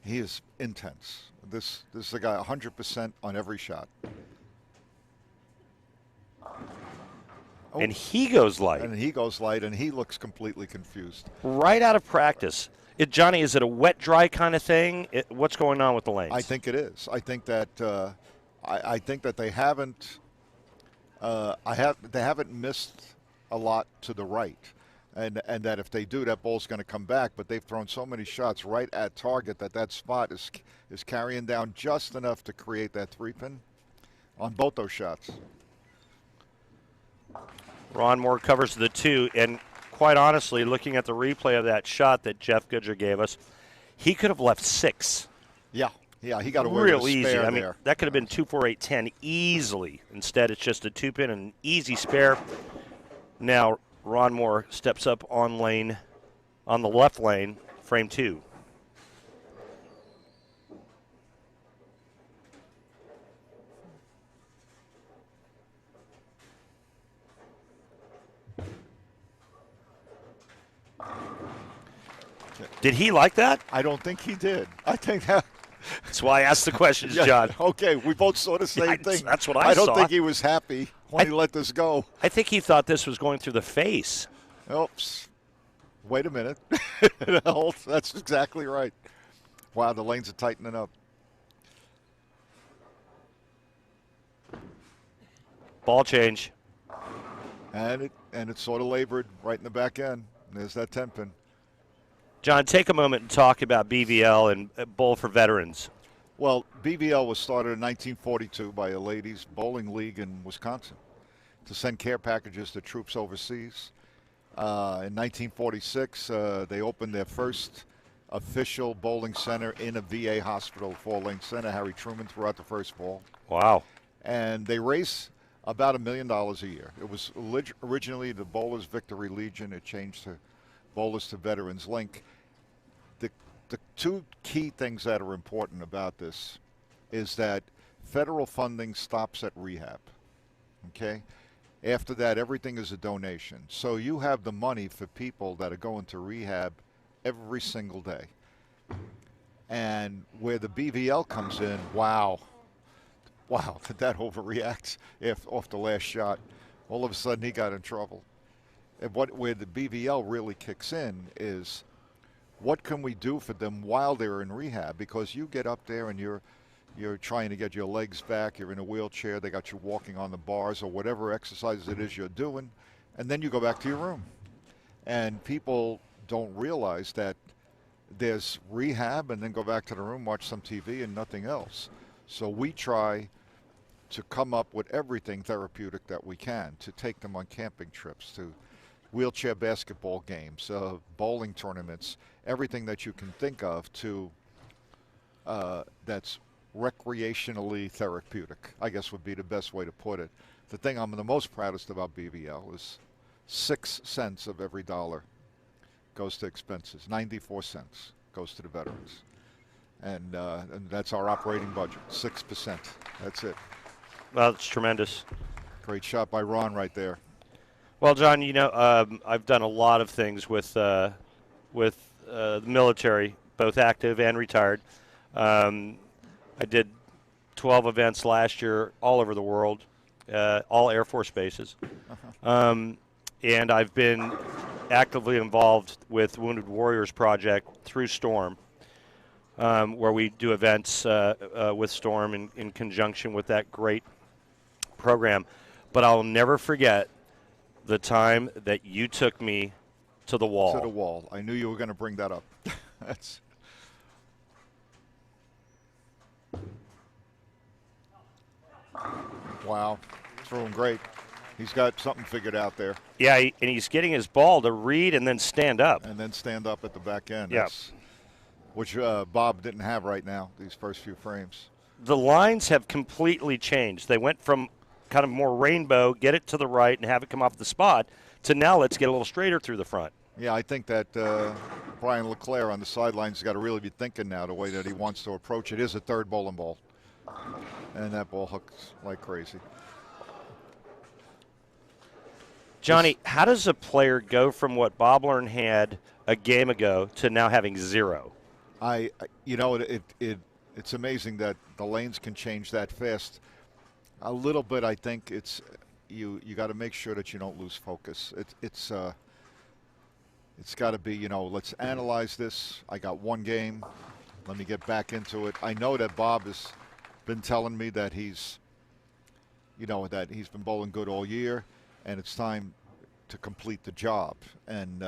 he is intense. This is a guy 100% on every shot. Oh. And he goes light. And he goes light, and he looks completely confused. Right out of practice. Johnny, is it a wet-dry kind of thing? What's going on with the lanes? I think it is. I think that I think that they haven't they haven't missed a lot to the right, and that if they do, that ball's going to come back. But they've thrown so many shots right at target that spot is carrying down just enough to create that 3-pin on both those shots. Ron Mohr covers the 2, and quite honestly, looking at the replay of that shot that Jeff Goodger gave us, he could have left 6. Yeah, he got away real with a easy. spare I mean, there. that could have been 2, 4, 8, 10 easily. Instead, it's just a 2-pin and an easy spare. Now, Ron Mohr steps up on the left lane, frame 2. Did he like that? I don't think he did. I think that. That's why I asked the questions, Yeah, John. okay, we both saw the same thing. That's what I saw. I don't think he was happy when he let this go. I think he thought this was going through the face. Oops. Wait a minute. That's exactly right. Wow, the lanes are tightening up. Ball change. And it sort of labored right in the back end. There's that 10-pin. John, take a moment and talk about BVL and Bowl for Veterans. Well, BVL was started in 1942 by a ladies' bowling league in Wisconsin to send care packages to troops overseas. In 1946, they opened their first official bowling center in a VA hospital, 4-lane center. Harry Truman threw out the first ball. Wow. And they raise about $1 million a year. It was originally the Bowlers Victory Legion. It changed to Bowlers to Veterans Link. The 2 key things that are important about this is that federal funding stops at rehab. Okay? After that, everything is a donation. So you have the money for people that are going to rehab every single day. And where the BVL comes in, wow, did that overreact off the last shot. All of a sudden, he got in trouble. And where the BVL really kicks in is, what can we do for them while they're in rehab? Because you get up there and you're trying to get your legs back, you're in a wheelchair, they got you walking on the bars or whatever exercises it is you're doing, and then you go back to your room. And people don't realize that there's rehab and then go back to the room, watch some TV and nothing else. So we try to come up with everything therapeutic that we can to take them on camping trips, to wheelchair basketball games, bowling tournaments, everything that you can think of to that's recreationally therapeutic, I guess would be the best way to put it. The thing I'm the most proudest about BVL is 6 cents of every dollar goes to expenses. 94 cents goes to the veterans. And that's our operating budget, 6%. That's it. Well, it's tremendous. Great shot by Ron right there. Well, John, you know, I've done a lot of things with the military, both active and retired. I did 12 events last year all over the world, all Air Force bases. And I've been actively involved with Wounded Warriors Project through Storm, where we do events with Storm in conjunction with that great program. But I'll never forget the time that you took me to the wall. To the wall. I knew you were going to bring that up. That's... Wow. Threw him great. He's got something figured out there. Yeah, and he's getting his ball to read and then stand up. And then stand up at the back end. Yeah. Which Bob didn't have right now, these first few frames. The lines have completely changed. They went from kind of more rainbow, get it to the right and have it come off the spot, to now let's get a little straighter through the front. Yeah, I think that Brian LeClair on the sidelines has got to really be thinking now the way that he wants to approach it. It is a third bowling ball. And that ball hooks like crazy. Johnny, how does a player go from what Bob Learn had a game ago to now having 0? You know, it's amazing that the lanes can change that fast. A little bit, I think it's you got to make sure that you don't lose focus. It's got to be, you know, let's analyze this. I got one game. Let me get back into it. I know that Bob has been telling me that he's been bowling good all year, and it's time to complete the job. And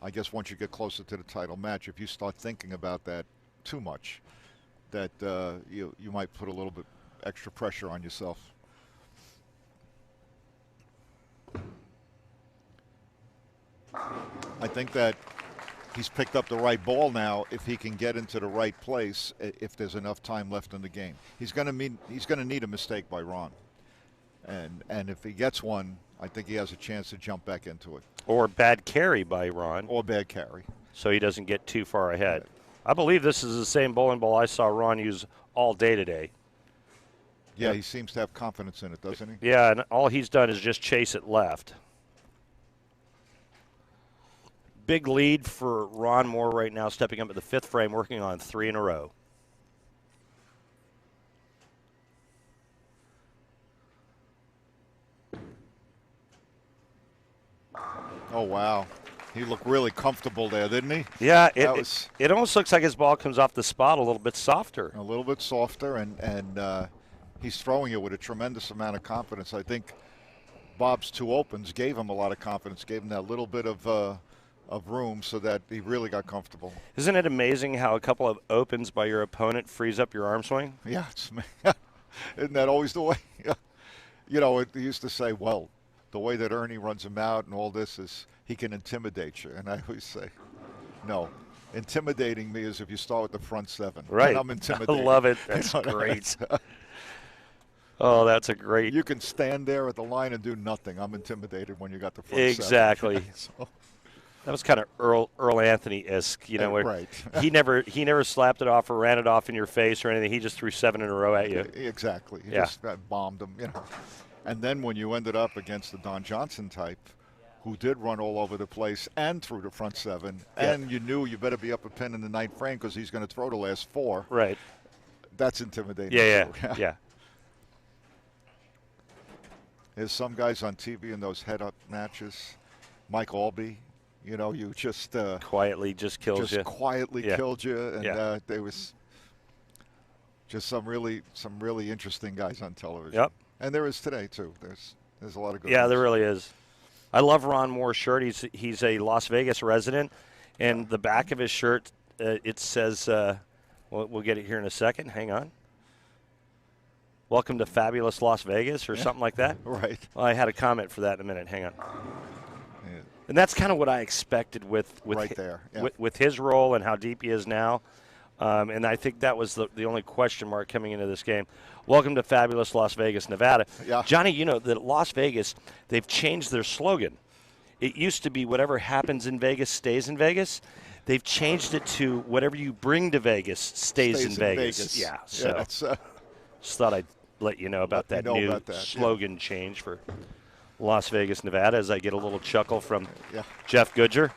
I guess once you get closer to the title match, if you start thinking about that too much, that you might put a little bit extra pressure on yourself. I think that he's picked up the right ball now if he can get into the right place if there's enough time left in the game. He's going to need a mistake by Ron. And if he gets one, I think he has a chance to jump back into it. Or bad carry by Ron. Or bad carry. So he doesn't get too far ahead. I believe this is the same bowling ball I saw Ron use all day today. Yeah, he seems to have confidence in it, doesn't he? Yeah, and all he's done is just chase it left. Big lead for Ron Mohr right now, stepping up at the 5th frame, working on 3 in a row. Oh, wow. He looked really comfortable there, didn't he? Yeah, it almost looks like his ball comes off the spot a little bit softer. A little bit softer, and he's throwing it with a tremendous amount of confidence. I think Bob's 2 opens gave him a lot of confidence, gave him that little bit of room so that he really got comfortable. Isn't it amazing how a couple of opens by your opponent frees up your arm swing? Yeah, isn't that always the way? You know, they used to say, well, the way that Ernie runs him out and all this is he can intimidate you. And I always say, no, intimidating me is if you start with the front 7. Right. And I'm intimidated. I love it. That's great. Oh, that's a great. You can stand there at the line and do nothing. I'm intimidated when you got the front 7. Exactly. So. That was kind of Earl Anthony-esque, you know, where right. he never slapped it off or ran it off in your face or anything. He just threw 7 in a row at you. Exactly. He yeah. just bombed them, you know. And then when you ended up against the Don Johnson type, who did run all over the place and threw the front 7, and you knew you better be up a pin in the 9th frame because he's going to throw the last 4. Right. That's intimidating. Yeah. There's some guys on TV in those head-up matches. Mike Albee, you know, you just quietly just kills you. Quietly killed you, and there was just some really interesting guys on television. Yep. And there is today too. There's a lot of good. Yeah, ones. there really is. I love Ron Mohr's shirt. He's a Las Vegas resident, and the back of his shirt it says, we'll get it here in a second. Hang on. Welcome to fabulous Las Vegas or something like that. Right. Well, I had a comment for that in a minute. Hang on. Yeah, And that's kind of what I expected with right there. Yeah. with his role and how deep he is now. And I think that was the only question mark coming into this game. Welcome to fabulous Las Vegas, Nevada. Yeah. Johnny, you know that Las Vegas, they've changed their slogan. It used to be whatever happens in Vegas stays in Vegas. They've changed it to whatever you bring to Vegas stays in Vegas. Yeah, so yeah, that's, just thought I'd let you know about that new slogan change for Las Vegas, Nevada, as I get a little chuckle from Jeff Goodger.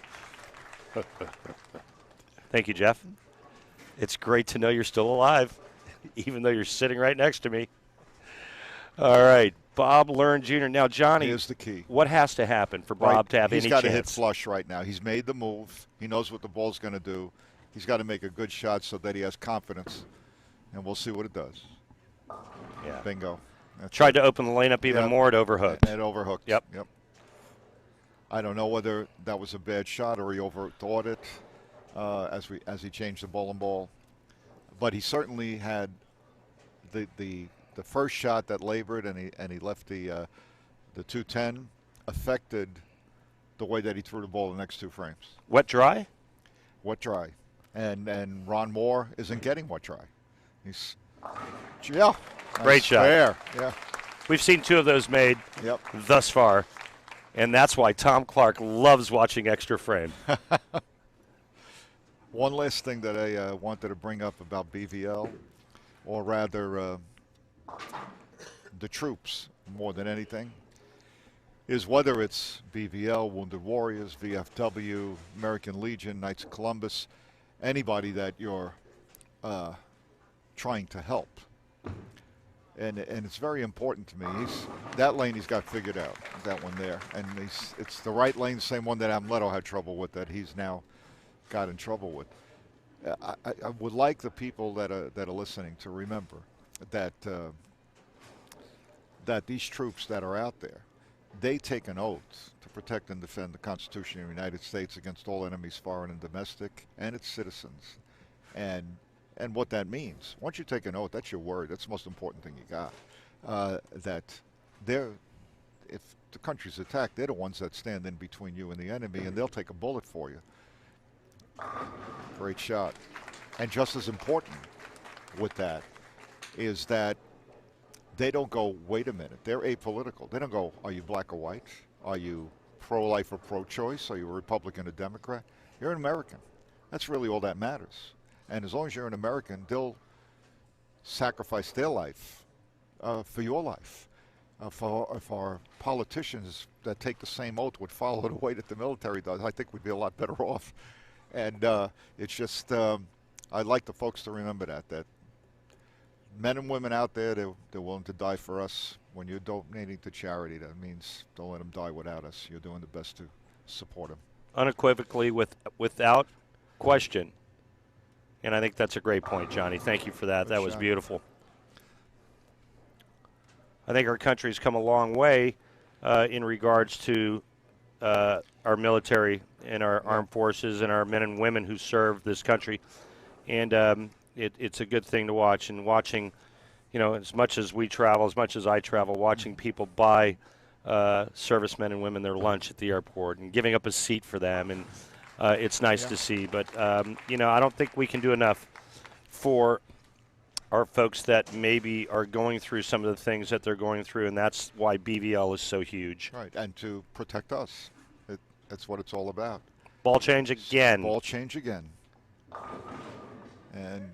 Thank you, Jeff. It's great to know you're still alive, even though you're sitting right next to me. All right, Bob Learn Jr. Now, Johnny, here's the key. What has to happen for Bob to have any chance? He's got to hit flush right now. He's made the move. He knows what the ball's going to do. He's got to make a good shot so that he has confidence, and we'll see what it does. Yeah. Bingo. Tried to open the lane up even more. It overhooked. It overhooked. Yep. I don't know whether that was a bad shot or he overthought it as he changed the bowling ball, but he certainly had the first shot that labored and he left the 210 affected the way that he threw the ball the next two frames. Wet dry. And Ron Mohr isn't getting wet dry. He's great shot. Fair. Yeah. We've seen two of those made thus far, and that's why Tom Clark loves watching Extra Frame. One last thing that I wanted to bring up about BVL, or rather the troops more than anything, is whether it's BVL, Wounded Warriors, VFW, American Legion, Knights of Columbus, anybody that you're trying to help. And it's very important to me. That lane he's got figured out, that one there. And it's the right lane, same one that Amleto had trouble with, that he's now got in trouble with. I would like the people that are listening to remember that that these troops that are out there, they take an oath to protect and defend the Constitution of the United States against all enemies, foreign and domestic, and its citizens. And what that means, once you take an oath, that's your word. That's the most important thing you got. That if the country's attacked, they're the ones that stand in between you and the enemy, and they'll take a bullet for you. Great shot. And just as important with that is that they don't go, wait a minute. They're apolitical. They don't go, are you black or white? Are you pro-life or pro-choice? Are you a Republican or Democrat? You're an American. That's really all that matters. And as long as you're an American, they'll sacrifice their life for your life. If our politicians that take the same oath would follow the way that the military does, I think we'd be a lot better off. And it's just, I'd like the folks to remember that men and women out there, they're willing to die for us. When you're donating to charity, that means don't let them die without us. You're doing the best to support them. Unequivocally, without question. And I think that's a great point, Johnny. Thank you for that. That was beautiful. I think our country's come a long way in regards to our military and our armed forces and our men and women who serve this country. And it's a good thing to watch. And watching, as much as we travel, as much as I travel, watching people buy servicemen and women their lunch at the airport and giving up a seat for them. And it's nice to see. But, I don't think we can do enough for our folks that maybe are going through some of the things that they're going through, and that's why BVL is so huge. Right, and to protect us. That's what it's all about. Ball change again. Ball change again. And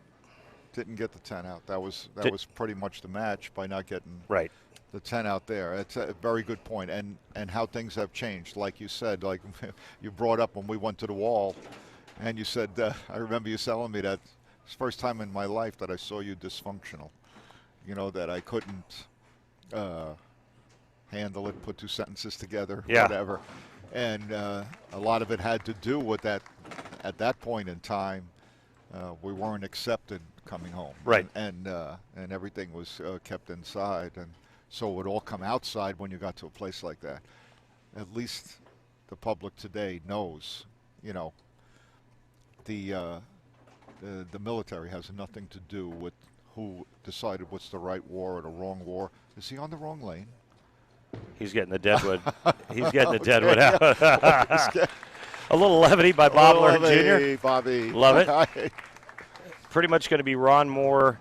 didn't get the 10 out. That was pretty much the match by not getting the 10 out there. It's a very good point. And how things have changed. Like you said, like you brought up when we went to the wall, and you said, I remember you telling me that it's the first time in my life that I saw you dysfunctional. That I couldn't handle it, put two sentences together, whatever. And a lot of it had to do with that. At that point in time, we weren't accepted coming home, and everything was kept inside, and so it would all come outside when you got to a place like that. At least the public today knows, the military has nothing to do with who decided what's the right war or the wrong war. Is he on the wrong lane? He's getting the deadwood. He's getting the deadwood out. A little levity by Bob Learn Jr. Bobby. Love it. Pretty much going to be Ron Mohr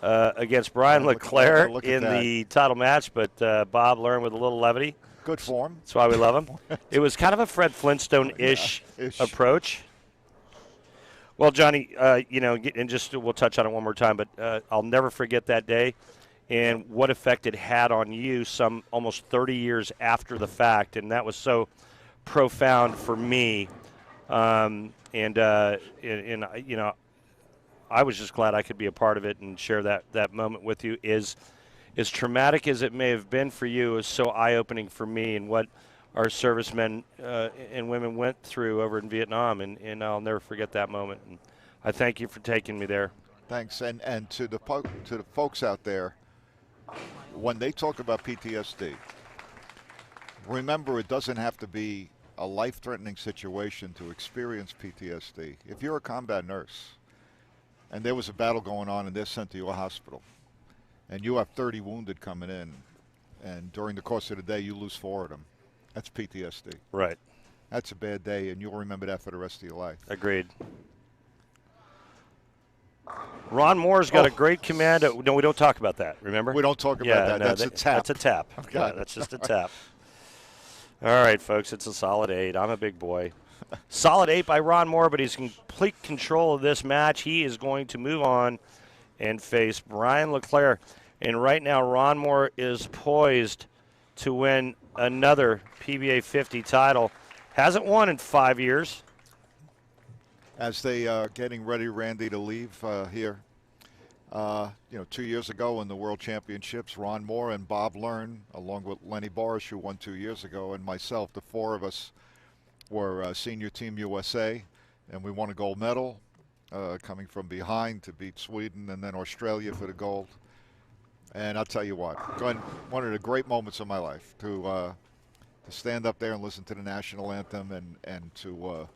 against Brian LeClair in the title match, but Bob Learn with a little levity. Good form. That's why we love him. It was kind of a Fred Flintstone-ish approach. Well, Johnny, and just we'll touch on it one more time, but I'll never forget that day and what effect it had on you some almost 30 years after the fact, and that was so profound for me. I was just glad I could be a part of it and share that moment with you. As traumatic as it may have been for you, it was so eye-opening for me and what our servicemen and women went through over in Vietnam, and I'll never forget that moment. And I thank you for taking me there. Thanks, and to the folks out there, when they talk about PTSD, remember it doesn't have to be a life-threatening situation to experience PTSD. If you're a combat nurse and there was a battle going on and they're sent to your hospital and you have 30 wounded coming in, and during the course of the day you lose 4 of them, that's PTSD. Right. That's a bad day, and you'll remember that for the rest of your life. Agreed. Ron Mohr's got a great command. No, we don't talk about that, remember? We don't talk about that. No, that's a tap. That's a tap. Yeah, that's just a tap. All right, folks, it's a solid 8. I'm a big boy. Solid 8 by Ron Mohr, but he's in complete control of this match. He is going to move on and face Brian LeClair. And right now, Ron Mohr is poised to win another PBA 50 title. Hasn't won in 5 years. As they are getting ready, Randy, to leave here. 2 years ago in the World Championships, Ron Mohr and Bob Learn, along with Lenny Borish, who won 2 years ago, and myself, the 4 of us were Senior Team USA, and we won a gold medal, coming from behind to beat Sweden and then Australia for the gold. And I'll tell you what, one of the great moments of my life to stand up there and listen to the national anthem and to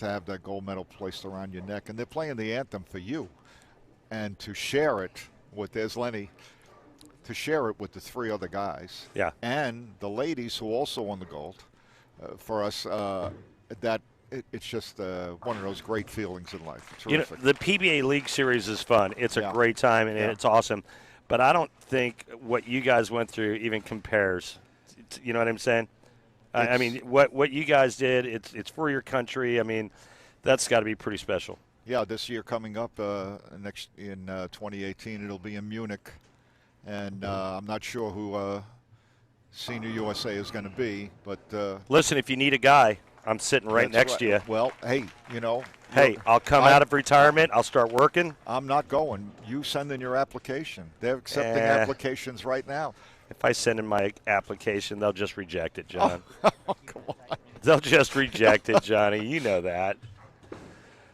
have that gold medal placed around your neck. And they're playing the anthem for you. And to share it with, there's Lenny, to share it with the 3 other guys. Yeah. And the ladies who also won the gold for us, it's just one of those great feelings in life. Terrific. The PBA League Series is fun. It's a great time, and it's awesome. But I don't think what you guys went through even compares. You know what I'm saying? I mean, what you guys did, it's for your country. I mean, that's got to be pretty special. Yeah, this year coming up next in 2018, it'll be in Munich. And I'm not sure who Senior USA is going to be. But listen, if you need a guy, I'm sitting right next to you. Well, hey, Hey, I'll come out of retirement. I'll start working. I'm not going. You send in your application. They're accepting applications right now. If I send in my application, they'll just reject it, John. Oh, come on. They'll just reject it, Johnny. You know that.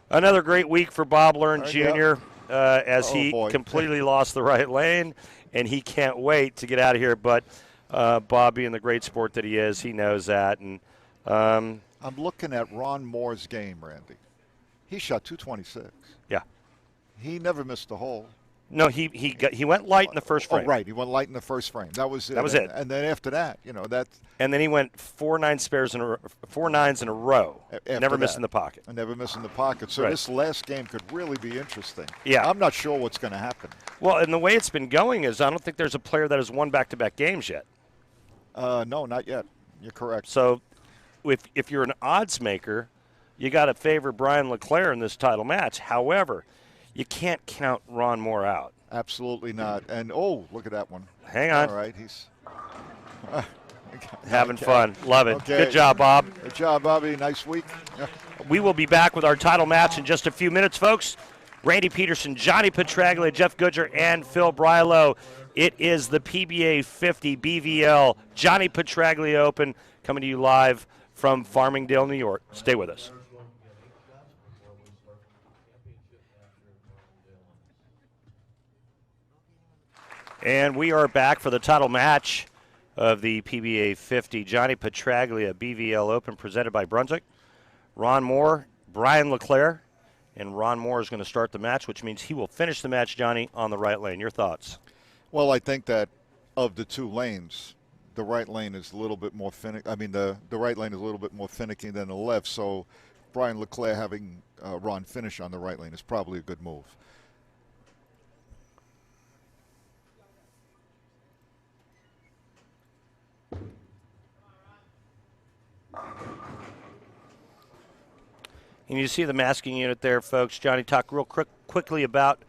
Another great week for Bob Learn Jr. As he completely lost the right lane, and he can't wait to get out of here. But Bob, being the great sport that he is, he knows that. And I'm looking at Ron Mohr's game, Randy. He shot 226. Yeah. He never missed a hole. No, he went light in the first frame. Oh, right. He went light in the first frame. That was it. That was it. And then after that, that. And then he went 4 nines in a row. Never missing the pocket. And never missing the pocket. So this last game could really be interesting. Yeah. I'm not sure what's going to happen. Well, and the way it's been going is I don't think there's a player that has won back-to-back games yet. No, not yet. You're correct. So if you're an odds maker, you got to favor Brian LeClair in this title match. However, you can't count Ron Mohr out. Absolutely not. And, look at that one. Hang on. All right. He's having fun. Love it. Okay. Good job, Bob. Good job, Bobby. Nice week. We will be back with our title match in just a few minutes, folks. Randy Peterson, Johnny Petraglia, Jeff Goodger, and Phil Brylow. It is the PBA 50 BVL Johnny Petraglia Open coming to you live from Farmingdale, New York. Stay with us. And we are back for the title match of the PBA 50 Johnny Petraglia BVL Open presented by Brunswick. Ron Mohr, Brian LeClair, and Ron Mohr is going to start the match, which means he will finish the match, Johnny, on the right lane. Your thoughts? Well, I think that of the 2 lanes, the right lane is a little bit more finicky. I mean, the right lane is a little bit more finicky than the left. So Brian LeClair having Ron finish on the right lane is probably a good move. And you see the masking unit there, folks. Johnny, talk real quickly about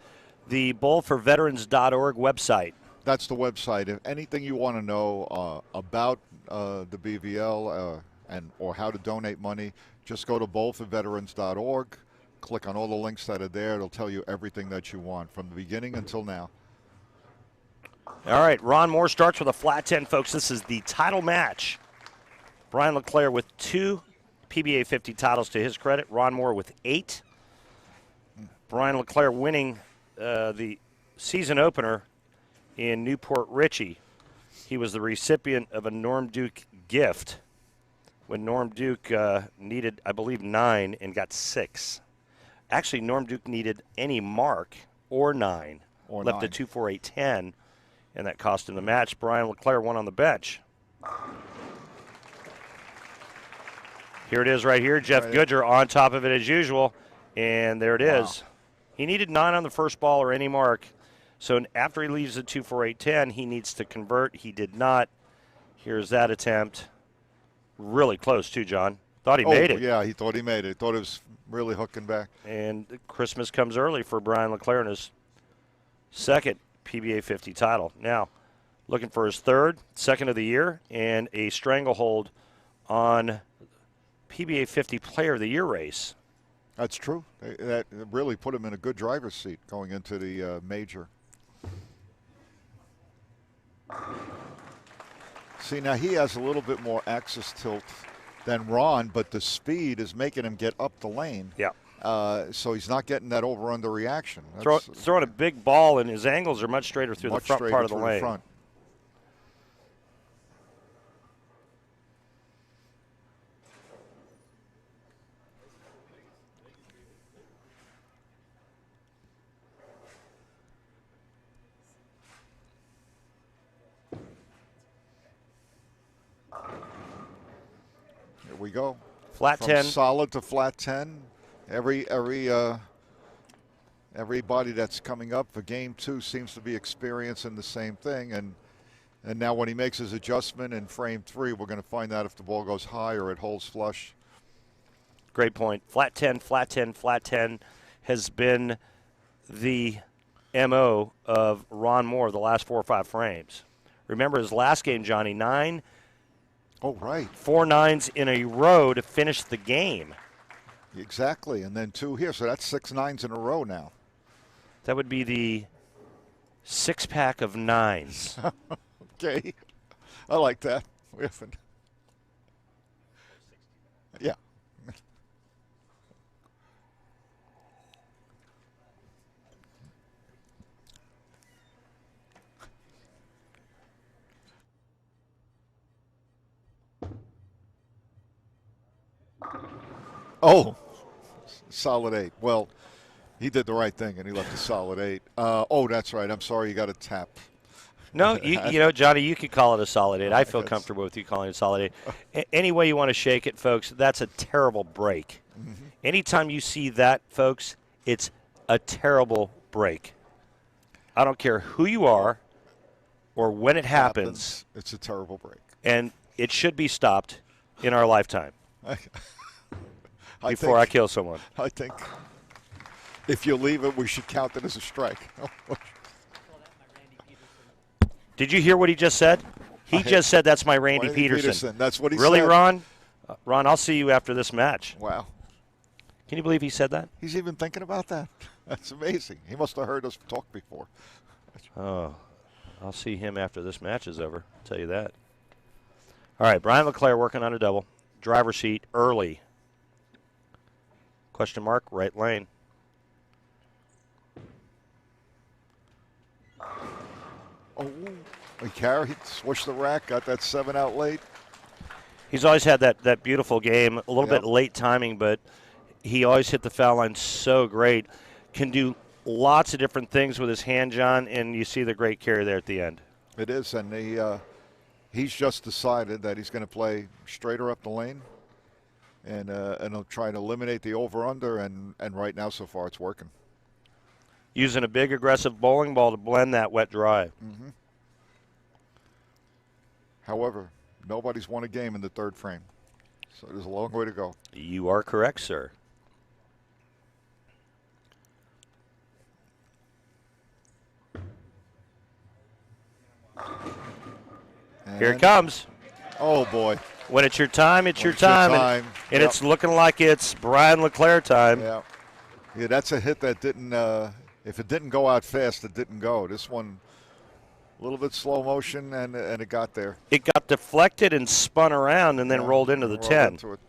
the bowlforveterans.org website. That's the website. If anything you want to know about the BVL or how to donate money, just go to bowlforveterans.org. Click on all the links that are there. It'll tell you everything that you want from the beginning until now. All right, Ron Mohr starts with a flat 10, folks. This is the title match. Brian LeClair with 2 PBA 50 titles to his credit. Ron Mohr with 8. Brian LeClair winning the season opener in Newport Richey. He was the recipient of a Norm Duke gift when Norm Duke needed, I believe, 9 and got 6. Actually, Norm Duke needed any mark or 9. Or left 9. a 2-4-8-10, and that cost him the match. Brian LeClair won on the bench. Here it is right here. Jeff Goodger on top of it as usual, and there it is. He needed 9 on the first ball or any mark. So after he leaves the 2-4-8-10, he needs to convert. He did not. Here's that attempt. Really close, too, John. Thought he made it. Yeah, he thought he made it. Thought it was really hooking back. And Christmas comes early for Brian LeClair in his second PBA 50 title. Now, looking for his third, second of the year, and a stranglehold on PBA 50 Player of the Year race. That's true. That really put him in a good driver's seat going into the major. See, now he has a little bit more axis tilt than Ron, but the speed is making him get up the lane. Yeah. So he's not getting that over-under reaction. Throwing a big ball, and his angles are much straighter through the front part of the lane. Front. Here we go. Flat From 10. Solid to flat 10. Everybody that's coming up for game 2 seems to be experiencing the same thing. And now when he makes his adjustment in frame 3, we're going to find out if the ball goes high or it holds flush. Great point. Flat 10, flat 10, flat 10 has been the MO of Ron Mohr the last 4 or 5 frames. Remember his last game, Johnny, 9. Oh, right. 4 9s in a row to finish the game. Exactly, and then 2 here, so that's 6 9s in a row now. That would be the 6-pack of 9s. Okay, I like that. We haven't. Yeah. Oh, solid 8. Well, he did the right thing, and he left a solid 8. Oh, that's right. I'm sorry, you got to tap. No, you know, Johnny, you could call it a solid 8. I feel comfortable with you calling it a solid 8. Any way you want to shake it, folks, that's a terrible break. Mm-hmm. Anytime you see that, folks, it's a terrible break. I don't care who you are or when it happens. It's a terrible break. And it should be stopped in our lifetime. Before I kill someone. I think if you leave it, we should count it as a strike. Did you hear what he just said? He just said that's my Randy Peterson. That's what he really, said. Really, Ron? Ron, I'll see you after this match. Wow. Can you believe he said that? He's even thinking about that. That's amazing. He must have heard us talk before. Oh, I'll see him after this match is over. I'll tell you that. All right, Brian LeClair working on a double. Driver's seat early. Question mark, right lane. Oh, he carried, swished the rack, got that 7 out late. He's always had that beautiful game, a little bit late timing, but he always hit the foul line so great. Can do lots of different things with his hand, John, and you see the great carry there at the end. It is, and he he's just decided that he's going to play straighter up the lane, and he'll try to eliminate the over-under, and right now so far it's working. Using a big aggressive bowling ball to blend that wet-dry. Mm-hmm. However, nobody's won a game in the third frame, so there's a long way to go. You are correct, sir. And here it comes. Oh, boy. When it's your time, it's your time. And yep. It's looking like it's Brian LeClair time. Yeah. Yeah, that's a hit that didn't, if it didn't go out fast, it didn't go. This one, a little bit slow motion, and it got there. It got deflected and spun around and then rolled into the 10. Into it.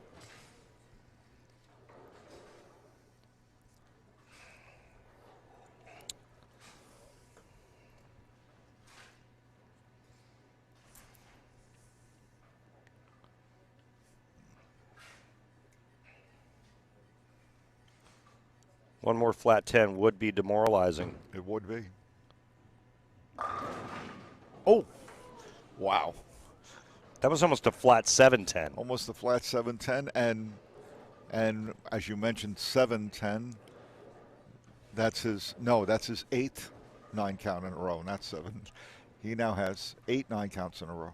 One more flat 10 would be demoralizing. It would be. Oh, wow. That was almost a flat 7-10. Almost a flat 7-10, and as you mentioned, 7-10. That's his 8th 9-count in a row, not 7. He now has 8 9-counts in a row.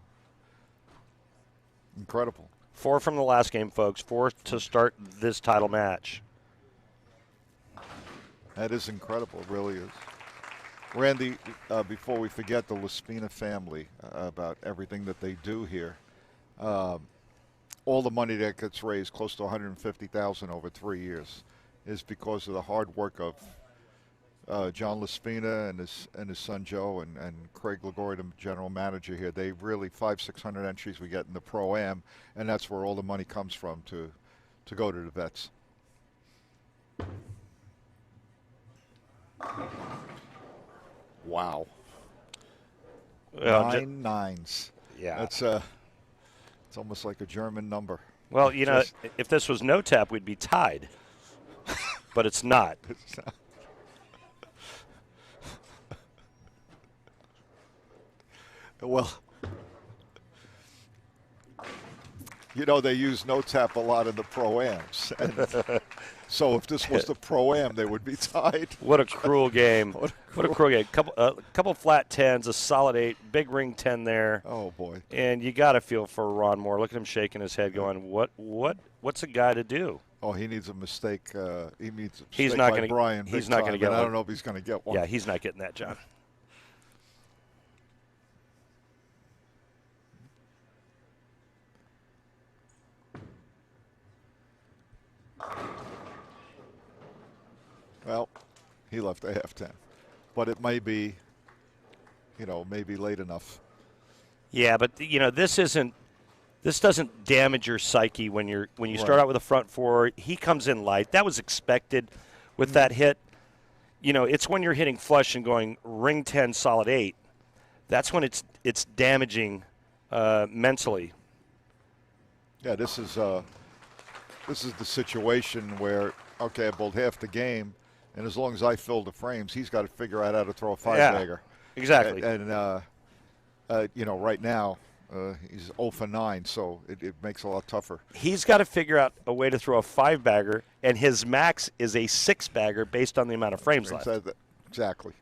Incredible. 4 from the last game, folks. 4 to start this title match. That is incredible. It really is. Randy, before we forget the Lespina family, about everything that they do here, all the money that gets raised, close to $150,000 over 3 years, is because of the hard work of John Lespina and his son Joe and Craig Lagore, the general manager here. They really 500-600 entries we get in the Pro-Am, and that's where all the money comes from to go to the vets. Wow. 9 nines. Yeah. That's it's almost like a German number. Well, you know, if this was no tap, we'd be tied. But it's not. It's not. Well, you know, they use no tap a lot in the Pro-Ams. So if this was the Pro-Am, they would be tied. What a cruel game. What a cruel game. Couple flat 10s, a solid 8, big ring 10 there. Oh, boy. And you got to feel for Ron Mohr. Look at him shaking his head going, what's a guy to do? Oh, he needs a mistake. He needs a mistake he's not by gonna, Brian. He's not going to get one. I don't know if he's going to get one. Yeah, he's not getting that, John. Well, he left a half 10, but it may be, maybe late enough. Yeah, but this doesn't damage your psyche when you start out with a front 4. He comes in light. That was expected with that hit. It's when you're hitting flush and going ring 10 solid 8. That's when it's damaging mentally. Yeah, this is the situation where, okay, I bowled half the game. And as long as I fill the frames, he's got to figure out how to throw a 5-bagger. Exactly. And right now he's 0 for 9, so it makes it a lot tougher. He's got to figure out a way to throw a 5-bagger, and his max is a 6-bagger based on the amount of frames left. Exactly.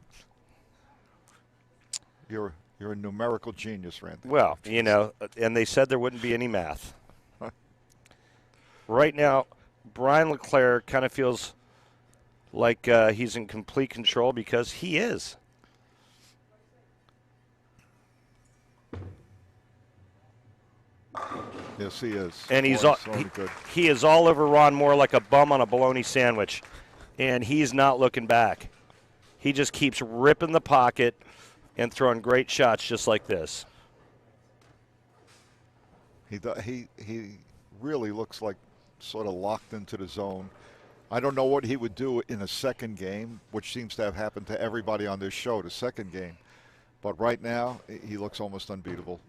You're a numerical genius, Randy. Well, and they said there wouldn't be any math. Right now, Brian LeClair kind of feels like he's in complete control because he is. Yes, he is. And good. He is all over Ron Mohr like a bum on a bologna sandwich, and he's not looking back. He just keeps ripping the pocket and throwing great shots just like this. He really looks like sort of locked into the zone. I don't know what he would do in a second game, which seems to have happened to everybody on this show, the second game. But right now, he looks almost unbeatable.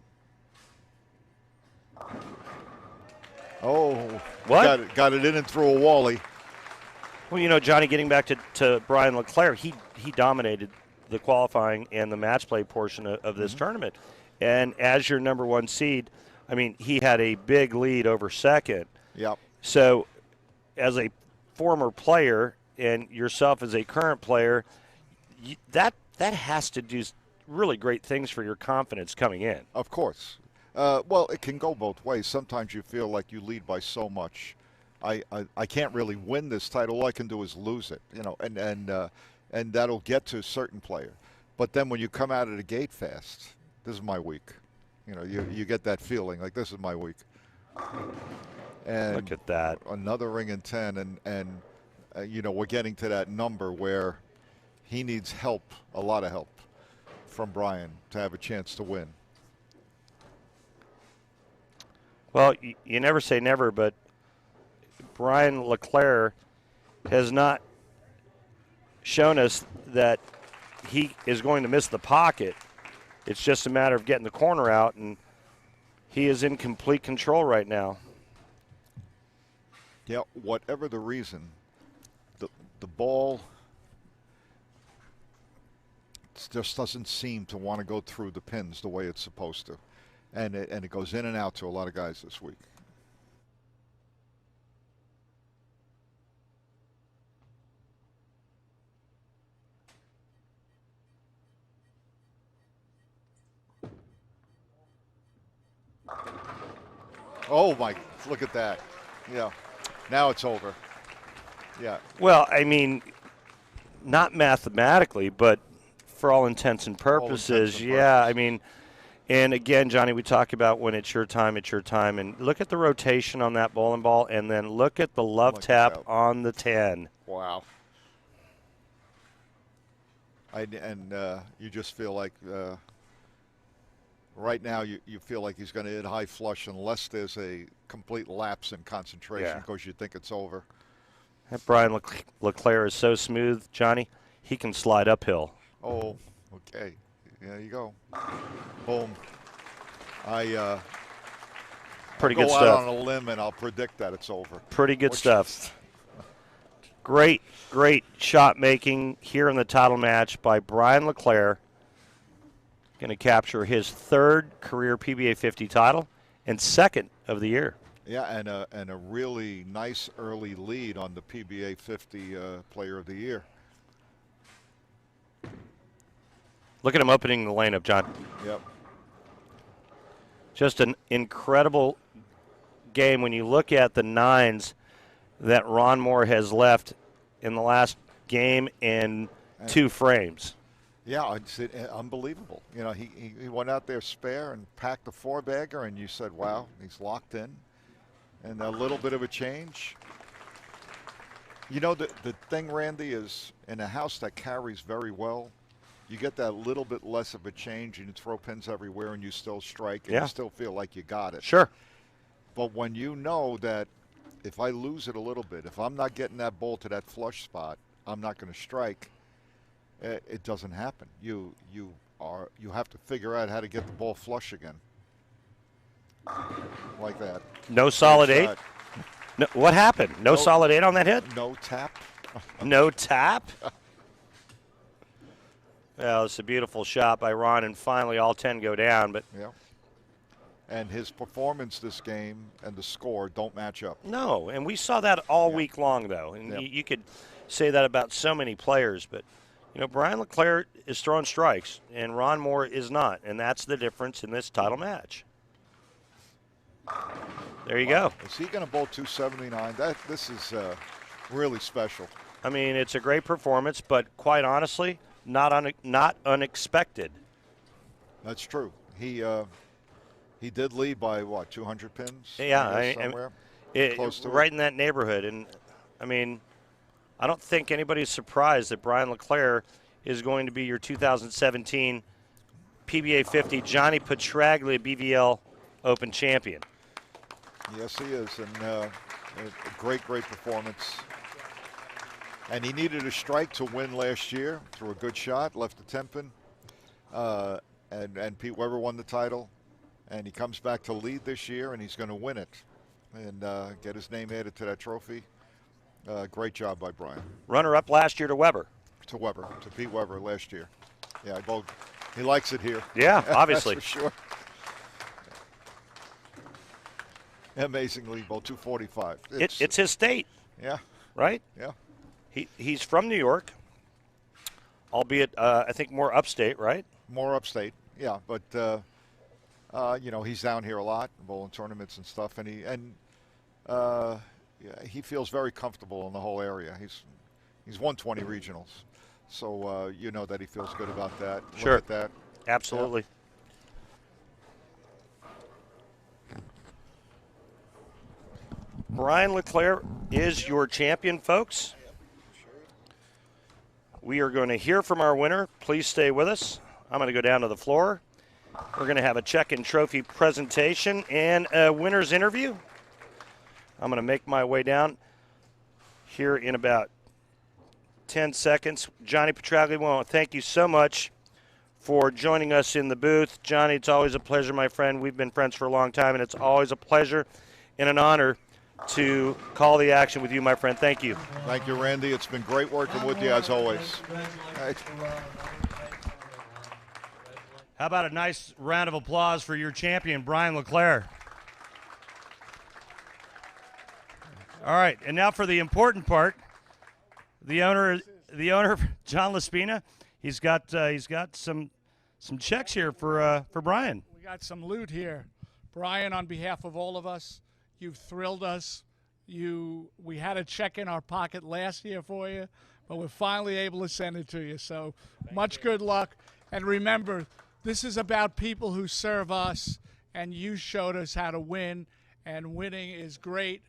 Oh, what? Got it in and threw a wally. Well, Johnny, getting back to Brian LeClair, he dominated the qualifying and the match play portion of this tournament. And as your number 1 seed, I mean, he had a big lead over second. Yep. So as a former player and yourself as a current player, that has to do really great things for your confidence coming in. Of course. Well, it can go both ways. Sometimes you feel like you lead by so much. I can't really win this title. All I can do is lose it, you know, and that'll get to a certain player. But then when you come out of the gate fast, this is my week. You know, you get that feeling like this is my week. And look at that. Another ring in 10, and you know, we're getting to that number where he needs help, a lot of help from Brian to have a chance to win. Well, you never say never, but Brian LeClair has not shown us that he is going to miss the pocket. It's just a matter of getting the corner out, and he is in complete control right now. Yeah, whatever the reason, the ball just doesn't seem to want to go through the pins the way it's supposed to. And it goes in and out to a lot of guys this week. Oh, my, look at that. Yeah, now it's over. Yeah. Well, I mean, not mathematically, but for all intents and purposes, yeah, I mean, and again, Johnny, we talk about when it's your time, and look at the rotation on that bowling ball, and then look at the love tap on the 10. Wow. You just feel like right now you feel like he's going to hit high flush unless there's a complete lapse in concentration because you think it's over. That Brian LeClair is so smooth, Johnny, he can slide uphill. Oh, okay. There you go. Boom. Pretty good stuff. stuff. Go out on a limb and I'll predict that it's over. Pretty good stuff. Great shot making here in the title match by Brian LeClair. Going to capture his 3rd career PBA 50 title and 2nd of the year. Yeah, and a really nice early lead on the PBA 50 Player of the Year. Look at him opening the lane up, John. Yep. Just an incredible game when you look at the 9s that Ron Mohr has left in the last game and 2 frames. Yeah, it's unbelievable. You know, he went out there spare and packed a 4-bagger, and you said, wow, he's locked in. And a little bit of a change. You know, the thing, Randy, is in a house that carries very well, you get that little bit less of a change and you throw pins everywhere and you still strike and you still feel like you got it. Sure. But when you know that if I lose it a little bit, if I'm not getting that ball to that flush spot, I'm not going to strike, it doesn't happen. You have to figure out how to get the ball flush again. Like that. No solid 8? No, what happened? No solid 8 on that hit? No tap. No tap? Well, it's a beautiful shot by Ron, and finally all 10 go down. But yeah. And his performance this game and the score don't match up. No, and we saw that all week long, though. And you could say that about so many players. But, you know, Brian LeClair is throwing strikes, and Ron Mohr is not. And that's the difference in this title match. There you go. Is he going to bowl 279? This is really special. I mean, it's a great performance, but quite honestly, not unexpected. That's true. He did lead by, what, 200 pins? Yeah. Somewhere? Close to right in that neighborhood. And, I mean, I don't think anybody's surprised that Brian LeClair is going to be your 2017 PBA 50 Johnny Petraglia BVL Open champion. Yes, he is, and a great performance. And he needed a strike to win last year through a good shot, left the 10-pin, and Pete Weber won the title. And he comes back to lead this year, and he's going to win it and get his name added to that trophy. Great job by Brian. Runner-up last year to Weber. To Pete Weber last year. Yeah, He likes it here. Yeah, obviously. That's for sure. Amazingly, about 245. It's his state. Yeah. Right? Yeah. He's from New York, albeit I think more upstate, right? More upstate, yeah. But he's down here a lot, bowling tournaments and stuff, and he feels very comfortable in the whole area. He's won 20 regionals, so that he feels good about that. Sure. Look at that. Absolutely. Yeah. Brian LeClair is your champion, folks. We are going to hear from our winner. Please stay with us. I'm going to go down to the floor. We're going to have a check and trophy presentation and a winner's interview. I'm going to make my way down here in about 10 seconds. Johnny Petraglia, I want to thank you so much for joining us in the booth. Johnny, it's always a pleasure, my friend. We've been friends for a long time, and it's always a pleasure and an honor to call the action with you, my friend. Thank you. Thank you, Randy. It's been great working with you, as always. How about a nice round of applause for your champion, Brian LeClair? All right, and now for the important part. The owner, John Laspina, he's got some checks here for Brian. We got some loot here, Brian. On behalf of all of us, you've thrilled us. We had a check in our pocket last year for you, but we're finally able to send it to you. So much good luck, and remember, this is about people who serve us, and you showed us how to win, and winning is great,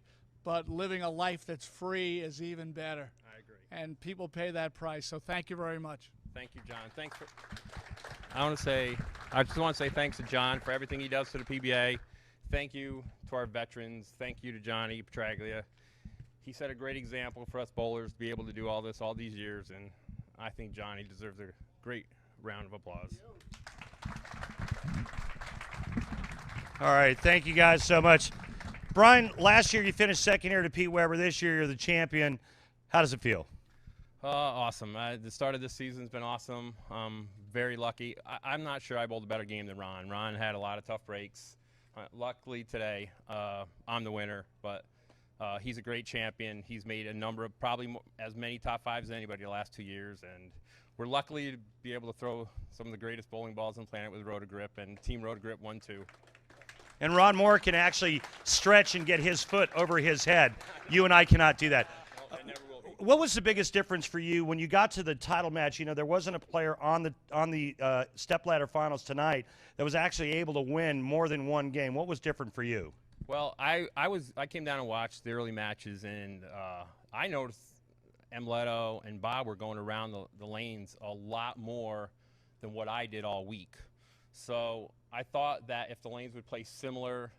but living a life that's free is even better. I agree. And people pay that price. So thank you very much. Thank you, John. Thanks for. I just want to say thanks to John for everything he does to the PBA. Thank you to our veterans. Thank you to Johnny Petraglia. He set a great example for us bowlers to be able to do all this all these years, and I think Johnny deserves a great round of applause. All right, thank you guys so much. Brian, last year you finished second here to Pete Weber. This year you're the champion. How does it feel? Awesome. The start of this season's been awesome. Very lucky. I'm not sure I bowled a better game than Ron. Ron had a lot of tough breaks. Luckily today, I'm the winner, but he's a great champion. He's made a number of probably as many top fives as anybody the last 2 years, and we're lucky to be able to throw some of the greatest bowling balls on the planet with Rotagrip, and Team Rotagrip won too. And Ron Mohr can actually stretch and get his foot over his head. You and I cannot do that. I never will be. What was the biggest difference for you when you got to the title match? You know, there wasn't a player on the Stepladder finals tonight that was actually able to win more than one game. What was different for you? Well, I came down and watched the early matches, and I noticed Amleto and Bob were going around the lanes a lot more than what I did all week. So I thought that if the lanes would play similar,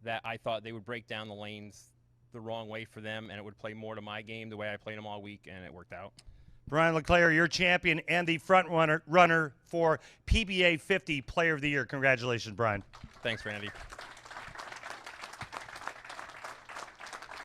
that I thought they would break down the lanes the wrong way for them, and it would play more to my game the way I played them all week, and it worked out. Brian LeClair, your champion and the front runner for PBA 50 Player of the Year. Congratulations, Brian. Thanks, Randy.